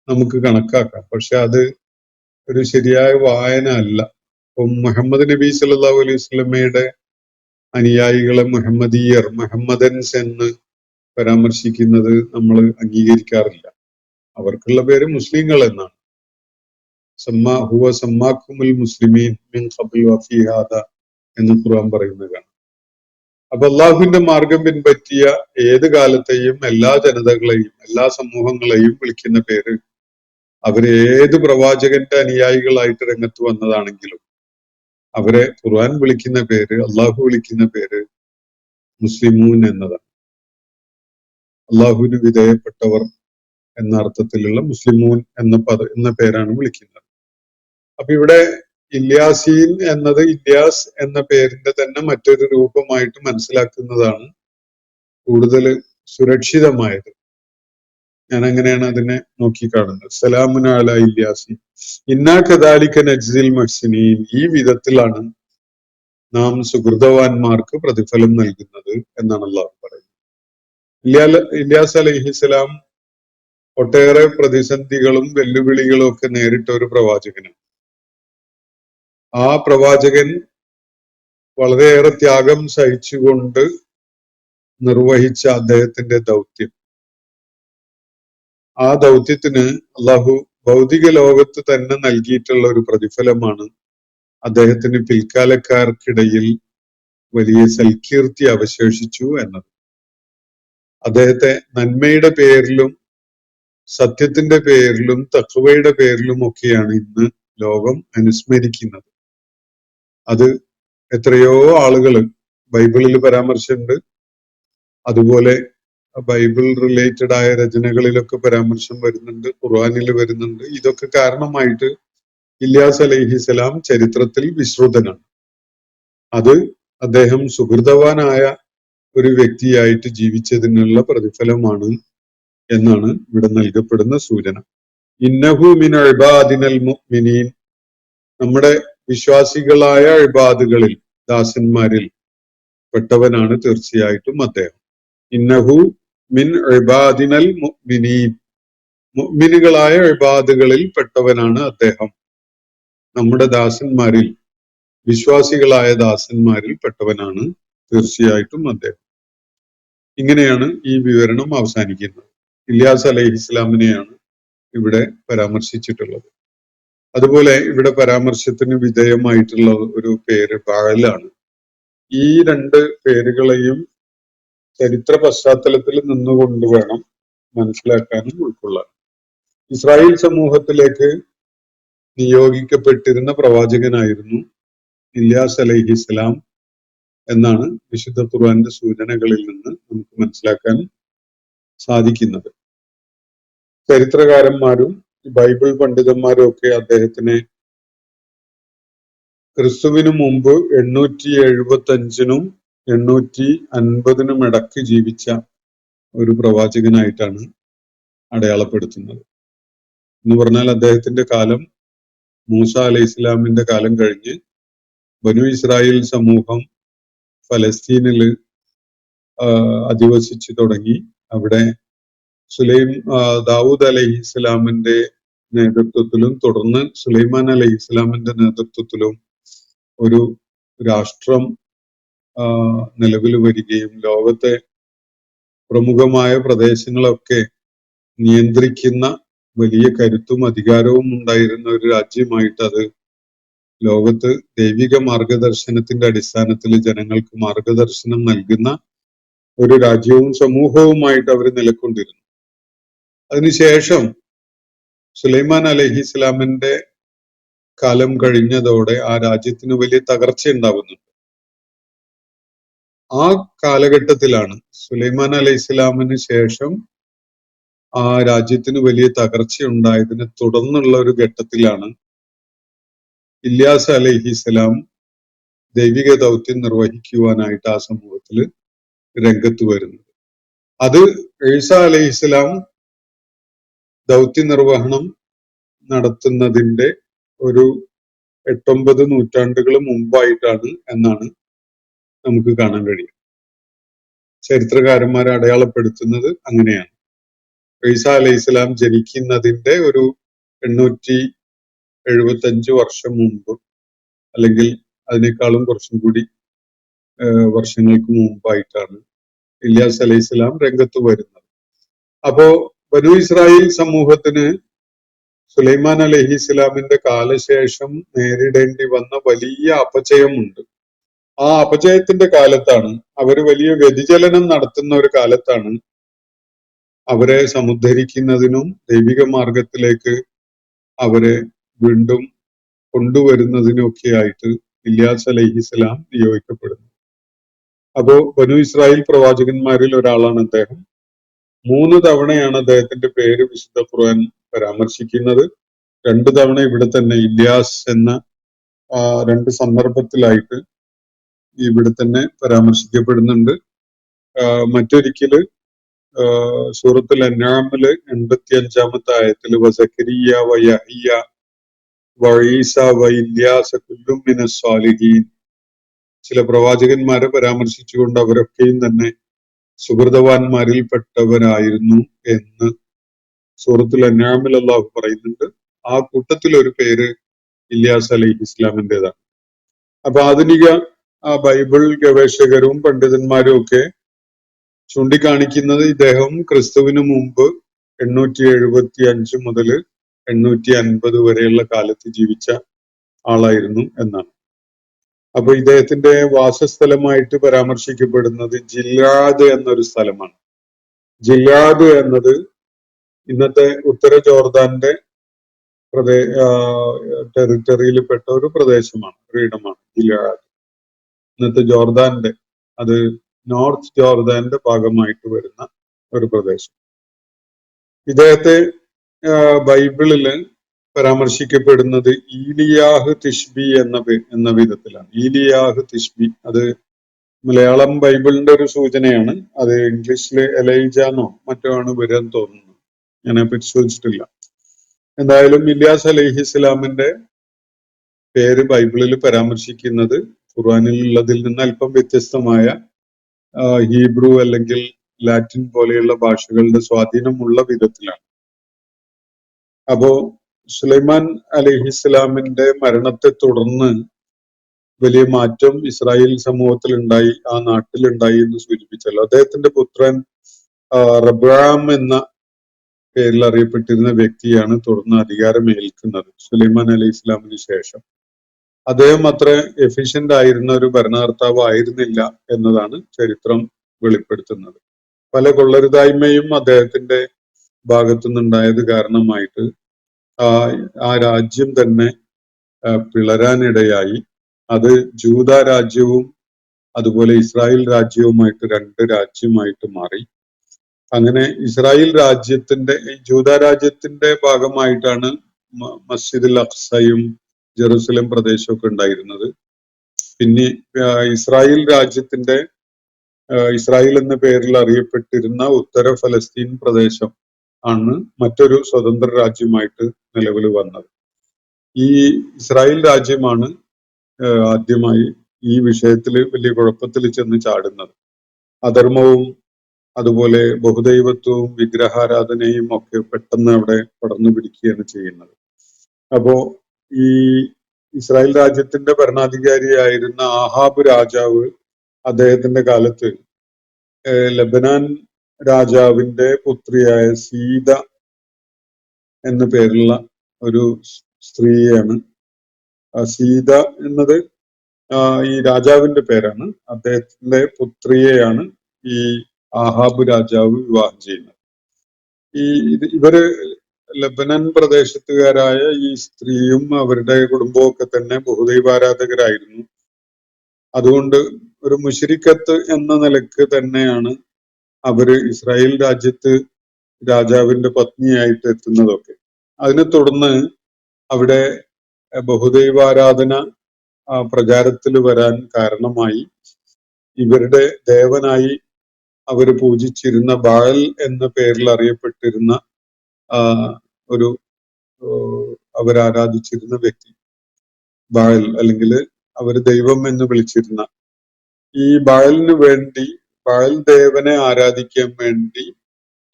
നമുക്ക് കണക്കാക്കാം. പക്ഷെ അത് ഒരു ശരിയായ വായന അല്ല. ഇപ്പം മുഹമ്മദ് നബി സല്ലല്ലാഹു അലൈഹി വസല്ലമയുടെ അനുയായികളെ മുഹമ്മദീയർ, മുഹമ്മദൻസ് എന്ന് പരാമർശിക്കുന്നത് നമ്മൾ അംഗീകരിക്കാറില്ല. അവർക്കുള്ള പേര് മുസ്ലിങ്ങൾ എന്നാണ്. ഹുവ സമ്മാക്കുമുൽ മുസ്ലിമീൻ മിൻ ഖബ്ൽ വഫീ ഹാദാ എന്ന് ഖുർആൻ പറയുന്നതാണ്. അപ്പൊ അള്ളാഹുവിന്റെ മാർഗം പിൻപറ്റിയ ഏത് കാലത്തെയും എല്ലാ ജനതകളെയും എല്ലാ സമൂഹങ്ങളെയും വിളിക്കുന്ന പേര്, അവര് ഏത് പ്രവാചകന്റെ അനുയായികളായിട്ട് രംഗത്ത് വന്നതാണെങ്കിലും അവരെ ഖുർആൻ വിളിക്കുന്ന പേര്, അള്ളാഹു വിളിക്കുന്ന പേര് മുസ്ലിമൂൻ എന്നതാണ്. അള്ളാഹുവിന് വിധേയപ്പെട്ടവർ എന്ന അർത്ഥത്തിലുള്ള മുസ്ലിമൂൻ എന്ന പേരാണ് വിളിക്കുന്നത്. അപ്പൊ ഇവിടെ ഇല്യാസീൻ എന്നത് ഇല്യാസ് എന്ന പേരിന്റെ തന്നെ മറ്റൊരു രൂപമായിട്ട് മനസ്സിലാക്കുന്നതാണ് കൂടുതൽ സുരക്ഷിതമായത്. ഞാൻ അങ്ങനെയാണ് അതിനെ നോക്കിക്കാണുന്നത്. സലാമുന അലാ ഇല്യാസീൻ ഇന്നാ കദാലിക നജ്സിൽ മുഹ്സിനീൻ. ഈ വിധത്തിലാണ് നാം സുഹൃതവാന്മാർക്ക് പ്രതിഫലം നൽകുന്നത് എന്നാണ് അള്ളാഹു പറയുന്നത്. ഇല്യാസ് അലൈഹിസ്സലാം ഒട്ടേറെ പ്രതിസന്ധികളും വെല്ലുവിളികളും ഒക്കെ നേരിട്ട ഒരു പ്രവാചകനാണ്. ആ പ്രവാചകൻ വളരെയേറെ ത്യാഗം സഹിച്ചുകൊണ്ട് നിർവഹിച്ച അദ്ദേഹത്തിന്റെ ദൗത്യം, ആ ദൗത്യത്തിന് അള്ളാഹു ഭൗതിക ലോകത്ത് തന്നെ നൽകിയിട്ടുള്ള ഒരു പ്രതിഫലമാണ് അദ്ദേഹത്തിന് പിൽക്കാലക്കാർക്കിടയിൽ വലിയ സൽകീർത്തി അവശേഷിച്ചു എന്നത്. അദ്ദേഹത്തെ നന്മയുടെ പേരിലും സത്യത്തിന്റെ പേരിലും തഖ്വയുടെ പേരിലും ഒക്കെയാണ് ഇന്ന് ലോകം അനുസ്മരിക്കുന്നത്. അത് എത്രയോ ആളുകൾ ബൈബിളിൽ പരാമർശമുണ്ട്, അതുപോലെ ബൈബിൾ റിലേറ്റഡ് ആയ രചനകളിലൊക്കെ പരാമർശം വരുന്നുണ്ട്, ഖുർആനിൽ വരുന്നുണ്ട്. ഇതൊക്കെ കാരണമായിട്ട് ഇല്യാസ് അലൈഹിസ്സലാം ചരിത്രത്തിൽ വിശ്രുതനാണ്. അത് അദ്ദേഹം സുഹൃതവാനായ ഒരു വ്യക്തിയായിട്ട് ജീവിച്ചതിനുള്ള പ്രതിഫലമാണ് എന്നാണ് ഇവിടെ നൽകപ്പെടുന്ന സൂചന. ഇന്നഹു മിൻ ഇബാദിനൽ മുഅ്മിനീൻ. നമ്മുടെ വിശ്വാസികളായ ഇബാദുകളിൽ, ദാസന്മാരിൽ പെട്ടവനാണ് തീർച്ചയായിട്ടും അദ്ദേഹം. ഇന്നഹു മിൻ ഇബാദിനൽ മുഅ്മിനീൻ. മുഅ്മിനുകളായ ഇബാദുകളിൽ പെട്ടവനാണ് അദ്ദേഹം. നമ്മുടെ ദാസന്മാരിൽ, വിശ്വാസികളായ ദാസന്മാരിൽ പെട്ടവനാണ് തീർച്ചയായിട്ടും അദ്ദേഹം. ഇങ്ങനെയാണ് ഈ വിവരണം അവസാനിക്കുന്നത്. ഇല്യാസ് അലൈഹിസ്സലാമിനെയാണ് ഇവിടെ പരാമർശിച്ചിട്ടുള്ളത്. അതുപോലെ ഇവിടെ പരാമർശത്തിന് വിധേയമായിട്ടുള്ള ഒരു പേര് ബാലാണ്. ഈ രണ്ട് പേരുകളെയും ചരിത്ര പശ്ചാത്തലത്തിൽ നിന്നുകൊണ്ട് വേണം മനസ്സിലാക്കാനും ഉൾക്കൊള്ളാൻ. ഇസ്രായേൽ സമൂഹത്തിലേക്ക് നിയോഗിക്കപ്പെട്ടിരുന്ന പ്രവാചകനായിരുന്നു ഇല്യാസ് അലൈഹിസ്സലാം എന്നാണ് വിശുദ്ധ ഖുർആന്റെ സൂചനകളിൽ നിന്ന് നമുക്ക് മനസ്സിലാക്കാൻ സാധിക്കുന്നത്. ചരിത്രകാരന്മാരും ബൈബിൾ പണ്ഡിതന്മാരും ഒക്കെ അദ്ദേഹത്തിനെ ക്രിസ്തുവിനു മുമ്പ് 875 850 ഇടക്ക് ജീവിച്ച ഒരു പ്രവാചകനായിട്ടാണ് അടയാളപ്പെടുത്തുന്നത്. എന്ന് പറഞ്ഞാൽ അദ്ദേഹത്തിന്റെ കാലം മൂസ അലൈഹി ഇസ്ലാമിന്റെ കാലം കഴിഞ്ഞ് ബനു ഇസ്രായേൽ സമൂഹം ഫലസ്തീനിൽ അധിവസിച്ചു തുടങ്ങി. അവിടെ ദാവൂദ് അലൈഹി ഇസ്ലാമിന്റെ നേതൃത്വത്തിലും തുടർന്ന് സുലൈമാൻ അലൈഹി ഇസ്ലാമിന്റെ നേതൃത്വത്തിലും ഒരു രാഷ്ട്രം നിലവിൽ വരികയും ലോകത്തെ പ്രമുഖമായ പ്രദേശങ്ങളൊക്കെ നിയന്ത്രിക്കുന്ന വലിയ കരുത്തും അധികാരവും ഉണ്ടായിരുന്ന ഒരു രാജ്യമായിട്ട് അത് ലോകത്ത് ദൈവിക മാർഗദർശനത്തിന്റെ അടിസ്ഥാനത്തിൽ ജനങ്ങൾക്ക് മാർഗദർശനം നൽകുന്ന ഒരു രാജ്യവും സമൂഹവുമായിട്ട് അവർ നിലകൊണ്ടിരുന്നു. അതിനുശേഷം സുലൈമാൻ അലൈഹി ഇസ്ലാമിന്റെ കാലം കഴിഞ്ഞതോടെ ആ രാജ്യത്തിന് വലിയ തകർച്ച ഉണ്ടാവുന്നുണ്ട്. ആ കാലഘട്ടത്തിലാണ്, സുലൈമാൻ അലൈഹി ഇസ്ലാമിന് ശേഷം ആ രാജ്യത്തിന് വലിയ തകർച്ച ഉണ്ടായതിനെ തുടർന്നുള്ള ഒരു ഘട്ടത്തിലാണ് ഇല്യാസ് അലൈഹിസ്സലാം ദൈവിക ദൗത്യം നിർവഹിക്കുവാനായിട്ട് ആ സമൂഹത്തിൽ രംഗത്ത് വരുന്നത്. അത് ഈസ അലൈഹിസ്സലാം ദൗത്യ നിർവഹണം നടത്തുന്നതിന്റെ ഒരു 8-9 നൂറ്റാണ്ടുകൾ മുമ്പായിട്ടാണ് എന്നാണ് നമുക്ക് കാണാൻ കഴിയും. ചരിത്രകാരന്മാരെ അടയാളപ്പെടുത്തുന്നത് അങ്ങനെയാണ്. ഈസ അലൈഹി ഇസ്ലാം ജനിക്കുന്നതിന്റെ ഒരു 875 വർഷം മുമ്പ്, അല്ലെങ്കിൽ അതിനേക്കാളും കുറച്ചും കൂടി വർഷങ്ങൾക്ക് മുമ്പായിട്ടാണ് ഇല്യാസ് അലൈഹി ഇസ്ലാം രംഗത്ത് വരുന്നത്. അപ്പോ ബനൂ ഇസ്രായേൽ സമൂഹത്തിന് സുലൈമാൻ അലൈഹി ഇസ്ലാമിന്റെ കാലശേഷം നേരിടേണ്ടി വന്ന വലിയ അപചയമുണ്ട്. ആ അപചയത്തിന്റെ കാലത്താണ്, അവര് വലിയ വ്യതിചലനം നടത്തുന്ന ഒരു കാലത്താണ് അവരെ സമുദ്ധരിക്കുന്നതിനും ദൈവിക മാർഗത്തിലേക്ക് അവരെ വീണ്ടും കൊണ്ടുവരുന്നതിനൊക്കെ ആയിട്ട് ഇല്യാസ് അലൈഹിസ്സലാം നിയോഗിക്കപ്പെടുന്നു. അപ്പോ ബനു ഇസ്രായേൽ പ്രവാചകന്മാരിൽ ഒരാളാണ് അദ്ദേഹം. 3 തവണയാണ് അദ്ദേഹത്തിന്റെ പേര് വിശുദ്ധ ഖുർആൻ പരാമർശിക്കുന്നത്. 2 തവണ ഇവിടെ തന്നെ ഇല്യാസ് എന്ന 2 സന്ദർഭത്തിലായിട്ട് ഇവിടെ തന്നെ പരാമർശിക്കപ്പെടുന്നുണ്ട്. മറ്റൊരിക്കല് സൂറത്തുൽ അൻആമില് 85-ാമത്തെ ആയത്തില് വസക്കരിയ വയഹ്യ വഈസ വഇല്യാസ കുല്ലും മിനസ് സാലിഹീൻ, ചില പ്രവാചകന്മാരെ പരാമർശിച്ചുകൊണ്ട് അവരൊക്കെയും തന്നെ സുഹൃതവാന്മാരിൽപ്പെട്ടവരായിരുന്നു എന്ന് സൂറത്തുൽ അൻആമിൽ അല്ലാഹു പറയുന്നുണ്ട്. ആ കൂട്ടത്തിൽ ഒരു പേര് ഇല്യാസ് അലൈഹി ഇസ്ലാമിൻ്റെതാണ്. അപ്പൊ ആധുനിക ബൈബിൾ ഗവേഷകരും പണ്ഡിതന്മാരും ഒക്കെ ചൂണ്ടിക്കാണിക്കുന്നത് ഇദ്ദേഹം ക്രിസ്തുവിന് മുമ്പ് 875 മുതൽ 850 വരെയുള്ള കാലത്ത് ജീവിച്ച ആളായിരുന്നു എന്നാണ്. അപ്പൊ ഇദ്ദേഹത്തിന്റെ വാസസ്ഥലമായിട്ട് പരാമർശിക്കപ്പെടുന്നത് ജിൽആദ് എന്നൊരു സ്ഥലമാണ്. ജിൽആദ് എന്നത് ഇന്നത്തെ ഉത്തര ജോർദാന്റെ ടെറിട്ടറിയിൽപ്പെട്ട ഒരു പ്രദേശമാണ്, ഒരു ഇടമാണ് ജിൽആദ്. ഇന്നത്തെ ജോർദാന്റെ, അത് നോർത്ത് ജോർദാന്റെ ഭാഗമായിട്ട് വരുന്ന ഒരു പ്രദേശം. ഇദ്ദേഹത്തെ ബൈബിളില് പരാമർശിക്കപ്പെടുന്നത് ഈലിയാഹ് തിഷ്ബി എന്ന വിധത്തിലാണ്. ഈലിയാഹ് തിഷ്ബി, അത് മലയാളം ബൈബിളിന്റെ ഒരു സൂചനയാണ്. അത് ഇംഗ്ലീഷില് എലൈജാന്നോ മറ്റോ ആണ് വരാൻ തോന്നുന്നു, ഞാൻ പരിശോധിച്ചിട്ടില്ല. എന്തായാലും ഇല്യാസ് അലൈഹി ഇസ്ലാമിന്റെ പേര് ബൈബിളിൽ പരാമർശിക്കുന്നത് ഖുർആനിൽ ഉള്ളതിൽ നിന്ന് അല്പം വ്യത്യസ്തമായ ഹീബ്രു അല്ലെങ്കിൽ ലാറ്റിൻ പോലെയുള്ള ഭാഷകളുടെ സ്വാധീനമുള്ള വിധത്തിലാണ്. അപ്പോ സുലൈമാൻ അലൈഹിസ്സലാമിന്റെ മരണത്തെ തുടർന്ന് വലിയ മാറ്റം ഇസ്രായേൽ സമൂഹത്തിൽ ഉണ്ടായി, ആ നാട്ടിലുണ്ടായി എന്ന് സൂചിപ്പിച്ചല്ലോ. അദ്ദേഹത്തിന്റെ പുത്രൻ റബ്ആം എന്ന പേരിൽ അറിയപ്പെട്ടിരുന്ന വ്യക്തിയാണ് തുടർന്ന് അധികാരമേൽക്കുന്നത് സുലൈമാൻ അലൈഹി ഇസ്ലാമിന് ശേഷം. അദ്ദേഹം അത്ര എഫിഷ്യന്റ് ആയിരുന്ന ഒരു ഭരണകർത്താവ് ആയിരുന്നില്ല എന്നതാണ് ചരിത്രം വെളിപ്പെടുത്തുന്നത്. പല കൊള്ളരുതായ്മയും അദ്ദേഹത്തിന്റെ ഭാഗത്തുനിന്നുണ്ടായത് കാരണമായിട്ട് ആ രാജ്യം തന്നെ പിളരാനിടയായി. അത് ജൂത രാജ്യവും അതുപോലെ ഇസ്രായേൽ രാജ്യവുമായിട്ട് 2 രാജ്യമായിട്ട് മാറി. അങ്ങനെ ഇസ്രായേൽ രാജ്യത്തിന്റെ, ജൂത രാജ്യത്തിന്റെ ഭാഗമായിട്ടാണ് മസ്ജിദുൽ അഖ്സയും ജെറുസലേം പ്രദേശമൊക്കെ ഉണ്ടായിരുന്നത്. പിന്നെ ഇസ്രായേൽ രാജ്യത്തിന്റെ, ഇസ്രായേൽ എന്ന പേരിൽ അറിയപ്പെട്ടിരുന്ന ഉത്തര ഫലസ്തീൻ പ്രദേശം ആണ് മറ്റൊരു സ്വതന്ത്ര രാജ്യമായിട്ട് നിലവിൽ വന്നത്. ഈ ഇസ്രായേൽ രാജ്യമാണ് ആദ്യമായി ഈ വിഷയത്തിൽ വലിയ കുഴപ്പത്തിൽ ചെന്ന് ചാടുന്നത്. അധർമ്മവും അതുപോലെ ബഹുദൈവത്വവും വിഗ്രഹാരാധനയും ഒക്കെ പെട്ടെന്ന് അവിടെ പടർന്നു പിടിക്കുകയാണ് ചെയ്യുന്നത്. അപ്പോ ഈ ഇസ്രായേൽ രാജ്യത്തിന്റെ ഭരണാധികാരിയായിരുന്ന ആഹാബ് രാജാവ് അദ്ദേഹത്തിന്റെ കാലത്ത് ലബനാൻ രാജാവിന്റെ പുത്രിയായ സീത എന്ന പേരുള്ള ഒരു സ്ത്രീയാണ്. സീത എന്നത് ഈ രാജാവിന്റെ പേരാണ്. അദ്ദേഹത്തിന്റെ പുത്രിയെയാണ് ഈ ആഹാബ് രാജാവ് വിവാഹം ചെയ്യുന്നത്. ഇവര് ലബനൻ പ്രദേശത്തുകാരായ ഈ സ്ത്രീയും അവരുടെ കുടുംബവും ഒക്കെ തന്നെ ബഹുദൈവാരാധകരായിരുന്നു. അതുകൊണ്ട് ഒരു മുശ്രിക്കത്ത് എന്ന നിലക്ക് തന്നെയാണ് അവര് ഇസ്രായേൽ രാജ്യത്ത് രാജാവിന്റെ പത്നിയായിട്ട് എത്തുന്നതൊക്കെ. അതിനെ തുടർന്ന് അവിടെ ബഹുദൈവാരാധന പ്രചാരത്തിൽ വരാൻ കാരണമായി ഇവരുടെ ദേവനായി അവർ പൂജിച്ചിരുന്ന ബാൽ എന്ന പേരിൽ അറിയപ്പെട്ടിരുന്ന ഒരു അവരാരാധിച്ചിരുന്ന വ്യക്തി, ബാൽ അല്ലെങ്കിൽ അവർ ദൈവം എന്ന് വിളിച്ചിരുന്ന ഈ ബാലിന് വേണ്ടി, ബാൽ ദേവനെ ആരാധിക്കാൻ വേണ്ടി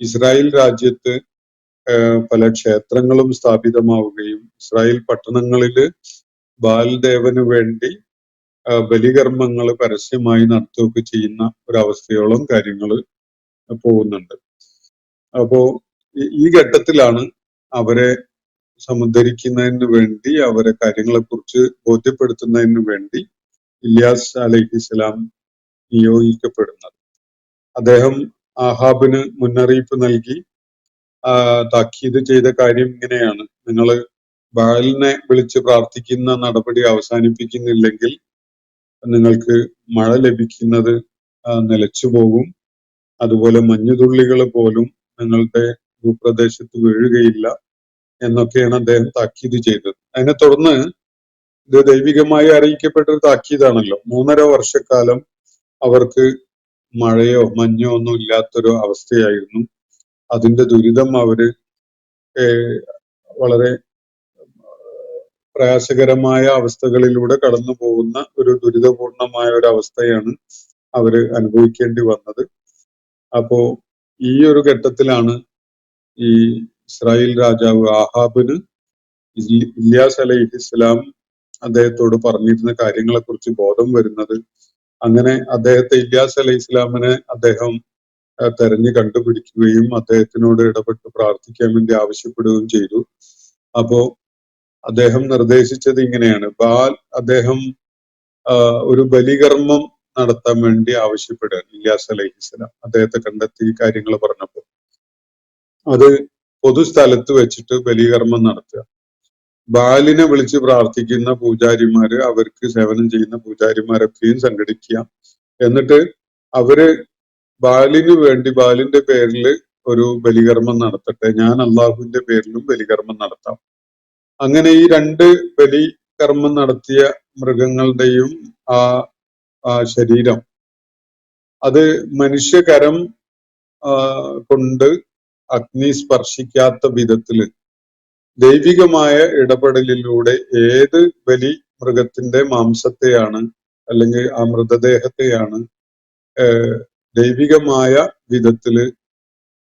ഇസ്രായേൽ രാജ്യത്ത് പല ക്ഷേത്രങ്ങളും സ്ഥാപിതമാവുകയും ഇസ്രായേൽ പട്ടണങ്ങളില് ബാൽദേവന് വേണ്ടി ബലികർമ്മങ്ങൾ പരസ്യമായി നടത്തുകയൊക്കെ ചെയ്യുന്ന ഒരവസ്ഥയോളം കാര്യങ്ങൾ പോകുന്നുണ്ട്. അപ്പോ ഈ ഘട്ടത്തിലാണ് അവരെ സമുദ്ധരിക്കുന്നതിന് വേണ്ടി, അവരെ കാര്യങ്ങളെക്കുറിച്ച് ബോധ്യപ്പെടുത്തുന്നതിന് വേണ്ടി ഇല്യാസ് അലൈഹിസ്സലാം നിയോഗിക്കപ്പെടുന്നത്. അദ്ദേഹം ആഹാബിന് മുന്നറിയിപ്പ് നൽകി താക്കീത് ചെയ്ത കാര്യം ഇങ്ങനെയാണ്: നിങ്ങൾ ബാലിനെ വിളിച്ച് പ്രാർത്ഥിക്കുന്ന നടപടി അവസാനിപ്പിക്കുന്നില്ലെങ്കിൽ നിങ്ങൾക്ക് മഴ ലഭിക്കുന്നത് നിലച്ചു പോകും. അതുപോലെ മഞ്ഞുതുള്ളികൾ പോലും നിങ്ങളുടെ ഭൂപ്രദേശത്ത് വീഴുകയില്ല എന്നൊക്കെയാണ് അദ്ദേഹം താക്കീത് ചെയ്തത്. അതിനെ തുടർന്ന് ഇത് ദൈവികമായി അറിയിക്കപ്പെട്ട ഒരു താക്കീതാണല്ലോ. 3.5 വർഷക്കാലം അവർക്ക് മഴയോ മഞ്ഞോ ഒന്നും ഇല്ലാത്തൊരു അവസ്ഥയായിരുന്നു. അതിന്റെ ദുരിതം അവര് വളരെ പ്രയാസകരമായ അവസ്ഥകളിലൂടെ കടന്നു പോകുന്ന ഒരു ദുരിതപൂർണമായ ഒരു അവസ്ഥയാണ് അവര് അനുഭവിക്കേണ്ടി വന്നത്. അപ്പോ ഈ ഒരു ഘട്ടത്തിലാണ് ഈ ഇസ്രായേൽ രാജാവ് ആഹാബിന് ഇല്യാസ് അലൈഹിസ്സലാം അദ്ദേഹത്തോട് പറഞ്ഞിരുന്ന കാര്യങ്ങളെ കുറിച്ച് ബോധം വരുന്നത്. അങ്ങനെ അദ്ദേഹത്തെ ഇല്യാസ് അലൈഹി ഇസ്ലാമിനെ അദ്ദേഹം തെരഞ്ഞു കണ്ടുപിടിക്കുകയും അദ്ദേഹത്തിനോട് ഇടപെട്ട് പ്രാർത്ഥിക്കാൻ വേണ്ടി ആവശ്യപ്പെടുകയും ചെയ്തു. അപ്പോ അദ്ദേഹം നിർദ്ദേശിച്ചത് ഇങ്ങനെയാണ്: അദ്ദേഹം ഒരു ബലികർമ്മം നടത്താൻ വേണ്ടി ആവശ്യപ്പെടുക ഇല്യാസ് അലൈഹിസ്സലാം അദ്ദേഹത്തെ കണ്ടെത്തി ഈ കാര്യങ്ങൾ പറഞ്ഞപ്പോൾ. അത് പൊതുസ്ഥലത്ത് വെച്ചിട്ട് ബലികർമ്മം നടത്തുക. ബാലിനെ വിളിച്ച് പ്രാർത്ഥിക്കുന്ന പൂജാരിമാര്, അവർക്ക് സേവനം ചെയ്യുന്ന പൂജാരിമാരൊക്കെയും സംഘടിക്കുക. എന്നിട്ട് അവര് ബാലിന് വേണ്ടി, ബാലിന്റെ പേരിൽ ഒരു ബലികർമ്മം നടത്തട്ടെ, ഞാൻ അള്ളാഹുവിന്റെ പേരിലും ബലികർമ്മം നടത്താം. അങ്ങനെ ഈ 2 ബലികർമ്മം നടത്തിയ മൃഗങ്ങളുടെയും ആ ശരീരം അത് മനുഷ്യകരം കൊണ്ട് അഗ്നി സ്പർശിക്കാത്ത വിധത്തില് ദൈവികമായ ഇടപെടലിലൂടെ ഏത് ബലി മൃഗത്തിന്റെ മാംസത്തെയാണ് അല്ലെങ്കിൽ ആ മൃതദേഹത്തെയാണ് ദൈവികമായ വിധത്തില്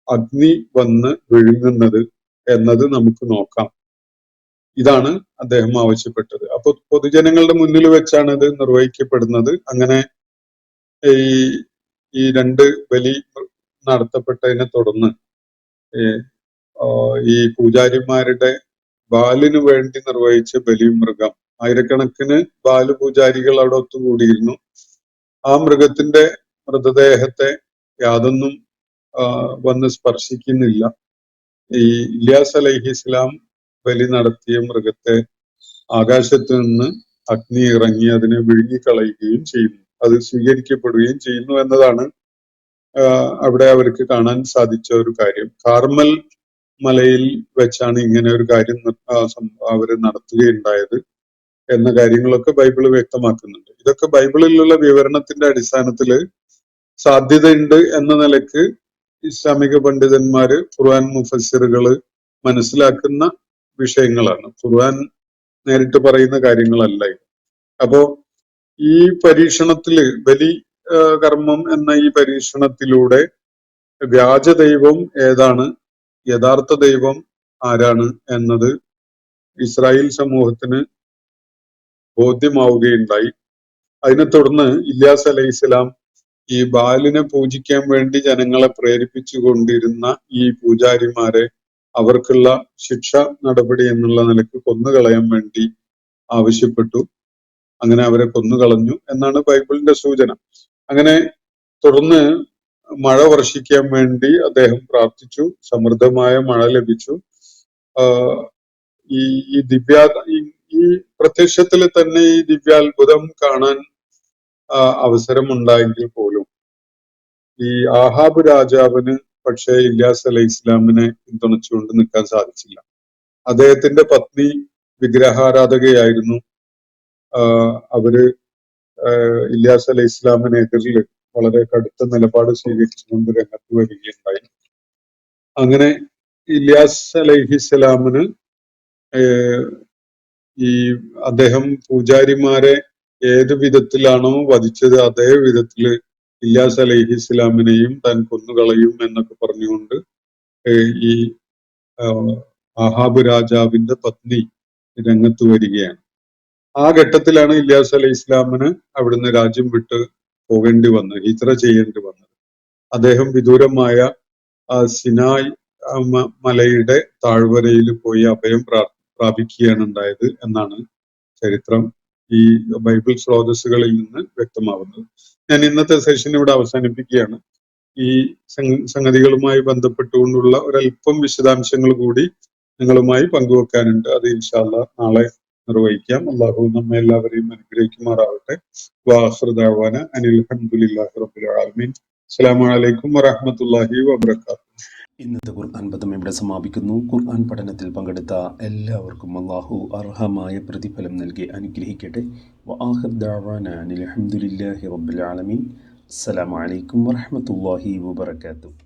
അഗ്നി വന്ന് വിഴുങ്ങുന്നത് എന്നത് നമുക്ക് നോക്കാം. ഇതാണ് അദ്ദേഹം ആവശ്യപ്പെട്ടത്. അപ്പൊ പൊതുജനങ്ങളുടെ മുന്നിൽ വെച്ചാണ് ഇത് നിർവഹിക്കപ്പെടുന്നത്. അങ്ങനെ ഈ 2 ബലി നടത്തപ്പെട്ടതിനെ തുടർന്ന് ഈ പൂജാരിമാരുടെ ബാലിനു വേണ്ടി നിർവഹിച്ച ബലി മൃഗം, ആയിരക്കണക്കിന് ബാല് പൂജാരികൾ അവിടെ ഒത്തുകൂടിയിരുന്നു. ആ മൃഗത്തിന്റെ മൃതദേഹത്തെ യാതൊന്നും വന്ന് സ്പർശിക്കുന്നില്ല. ഈ ഇല്യാസ് അലൈഹിസ്സലാം ബലി നടത്തിയ മൃഗത്തെ ആകാശത്ത് നിന്ന് അഗ്നി ഇറങ്ങി അതിനെ വിഴുങ്ങിക്കളയുകയും ചെയ്യുന്നു. അത് സ്വീകരിക്കപ്പെടുകയും ചെയ്യുന്നു എന്നതാണ് അവിടെ അവർക്ക് കാണാൻ സാധിച്ച ഒരു കാര്യം. കാർമൽ മലയിൽ വെച്ചാണ് ഇങ്ങനെ ഒരു കാര്യം അവര് നടത്തുകയുണ്ടായത് എന്ന കാര്യങ്ങളൊക്കെ ബൈബിള് വ്യക്തമാക്കുന്നുണ്ട്. ഇതൊക്കെ ബൈബിളിലുള്ള വിവരണത്തിന്റെ അടിസ്ഥാനത്തില് സാധ്യതയുണ്ട് എന്ന നിലക്ക് ഇസ്ലാമിക പണ്ഡിതന്മാര്, ഖുർആൻ മുഫസ്സിറുകള് മനസ്സിലാക്കുന്ന വിഷയങ്ങളാണ്. ഖുർആൻ നേരിട്ട് പറയുന്ന കാര്യങ്ങളല്ല ഇത്. അപ്പോ ഈ പരീക്ഷണത്തില്, ബലി കർമ്മം എന്ന ഈ പരീക്ഷണത്തിലൂടെ വ്യാജ ദൈവം ഏതാണ്, യഥാർത്ഥ ദൈവം ആരാണ് എന്നത് ഇസ്രായേൽ സമൂഹത്തിന് ബോധ്യമാവുകയുണ്ടായി. അതിനെ തുടർന്ന് ഇല്യാസ് അലൈഹിസ്സലാം ഈ ബാലിനെ പൂജിക്കാൻ വേണ്ടി ജനങ്ങളെ പ്രേരിപ്പിച്ചു കൊണ്ടിരുന്ന ഈ പൂജാരിമാരെ അവർക്കുള്ള ശിക്ഷ നടപടി എന്നുള്ള നിലക്ക് കൊന്നുകളയാൻ വേണ്ടി ആവശ്യപ്പെട്ടു. അങ്ങനെ അവരെ കൊന്നുകളഞ്ഞു എന്നാണ് ബൈബിളിന്റെ സൂചന. അങ്ങനെ തുടർന്ന് മഴ വർഷിക്കാൻ വേണ്ടി അദ്ദേഹം പ്രാർത്ഥിച്ചു. സമൃദ്ധമായ മഴ ലഭിച്ചു. ഈ പ്രത്യക്ഷത്തിൽ തന്നെ ഈ ദിവ്യാത്ഭുതം കാണാൻ അവസരമുണ്ടായെങ്കിൽ പോലും ഈ ആഹാബ് രാജാവിന് പക്ഷേ ഇല്യാസ് അലൈഹി ഇസ്ലാമിനെ പിന്തുണച്ചുകൊണ്ട് നിൽക്കാൻ സാധിച്ചില്ല. അദ്ദേഹത്തിന്റെ പത്നി വിഗ്രഹാരാധകയായിരുന്നു. അവര് ഇല്യാസ് അലൈഹി ഇസ്ലാമിനെതിരിൽ വളരെ കടുത്ത നിലപാട് സ്വീകരിച്ചുകൊണ്ട് രംഗത്ത് വരികയുണ്ടായി. അങ്ങനെ ഇല്യാസ് അലൈഹിസ്സലാമിന് ഈ അദ്ദേഹം പൂജാരിമാരെ ഏത് വിധത്തിലാണോ വധിച്ചത് അതേ വിധത്തില് ഇല്യാസ് അലൈഹിസ്സലാമിനെയും താൻ കൊന്നുകളയും എന്നൊക്കെ പറഞ്ഞുകൊണ്ട് ഈ ആഹാബ് രാജാവിന്റെ പത്നി രംഗത്ത് വരികയാണ്. ആ ഘട്ടത്തിലാണ് ഇല്യാസ് അലൈഹി ഇസ്ലാമിന് അവിടുന്ന് രാജ്യം വിട്ട് പോകേണ്ടി വന്നത്, ഹിജ്റ ചെയ്യേണ്ടി വന്നത്. അദ്ദേഹം വിദൂരമായ സിനായ് മലയുടെ താഴ്വരയിൽ പോയി അഭയം പ്രാപിക്കുകയാണ് ഉണ്ടായത് എന്നാണ് ചരിത്രം ഈ ബൈബിൾ സ്രോതസ്സുകളിൽ നിന്ന് വ്യക്തമാവുന്നത്. ഞാൻ ഇന്നത്തെ സെഷൻ ഇവിടെ അവസാനിപ്പിക്കുകയാണ്. ഈ സംഗതികളുമായി ബന്ധപ്പെട്ടുകൊണ്ടുള്ള ഒരല്പം വിശദാംശങ്ങൾ കൂടി നിങ്ങളുമായി പങ്കുവെക്കാനുണ്ട്. അത് ഇൻഷാ അല്ലാഹ് നാളെ നിർവഹിക്കാം. അള്ളാഹു നമ്മെ എല്ലാവരെയും അനുഗ്രഹിക്കുമാറാവട്ടെ. വാഖിറു ദഅവാന അനിൽ ഹംദുലില്ലാഹി റബ്ബിൽ ആലമീൻ. അസ്സലാമു അലൈക്കും വറഹ്മത്തുള്ളാഹി വബറകാതുഹു. ഇന്നത്തെ ഖുർആൻ പദം ഇവിടെ സമാപിക്കുന്നു. ഖുർആൻ പഠനത്തിൽ പങ്കെടുത്ത എല്ലാവർക്കും അല്ലാഹു അർഹമായ പ്രതിഫലം നൽകി അനുഗ്രഹിക്കട്ടെ. വആഖിറു ദഅവാന അനിൽ ഹംദുലില്ലാഹി റബ്ബിൽ ആലമീൻ. അസ്സലാമു അലൈക്കും വറഹ്മത്തുള്ളാഹി വബറകാതുഹു.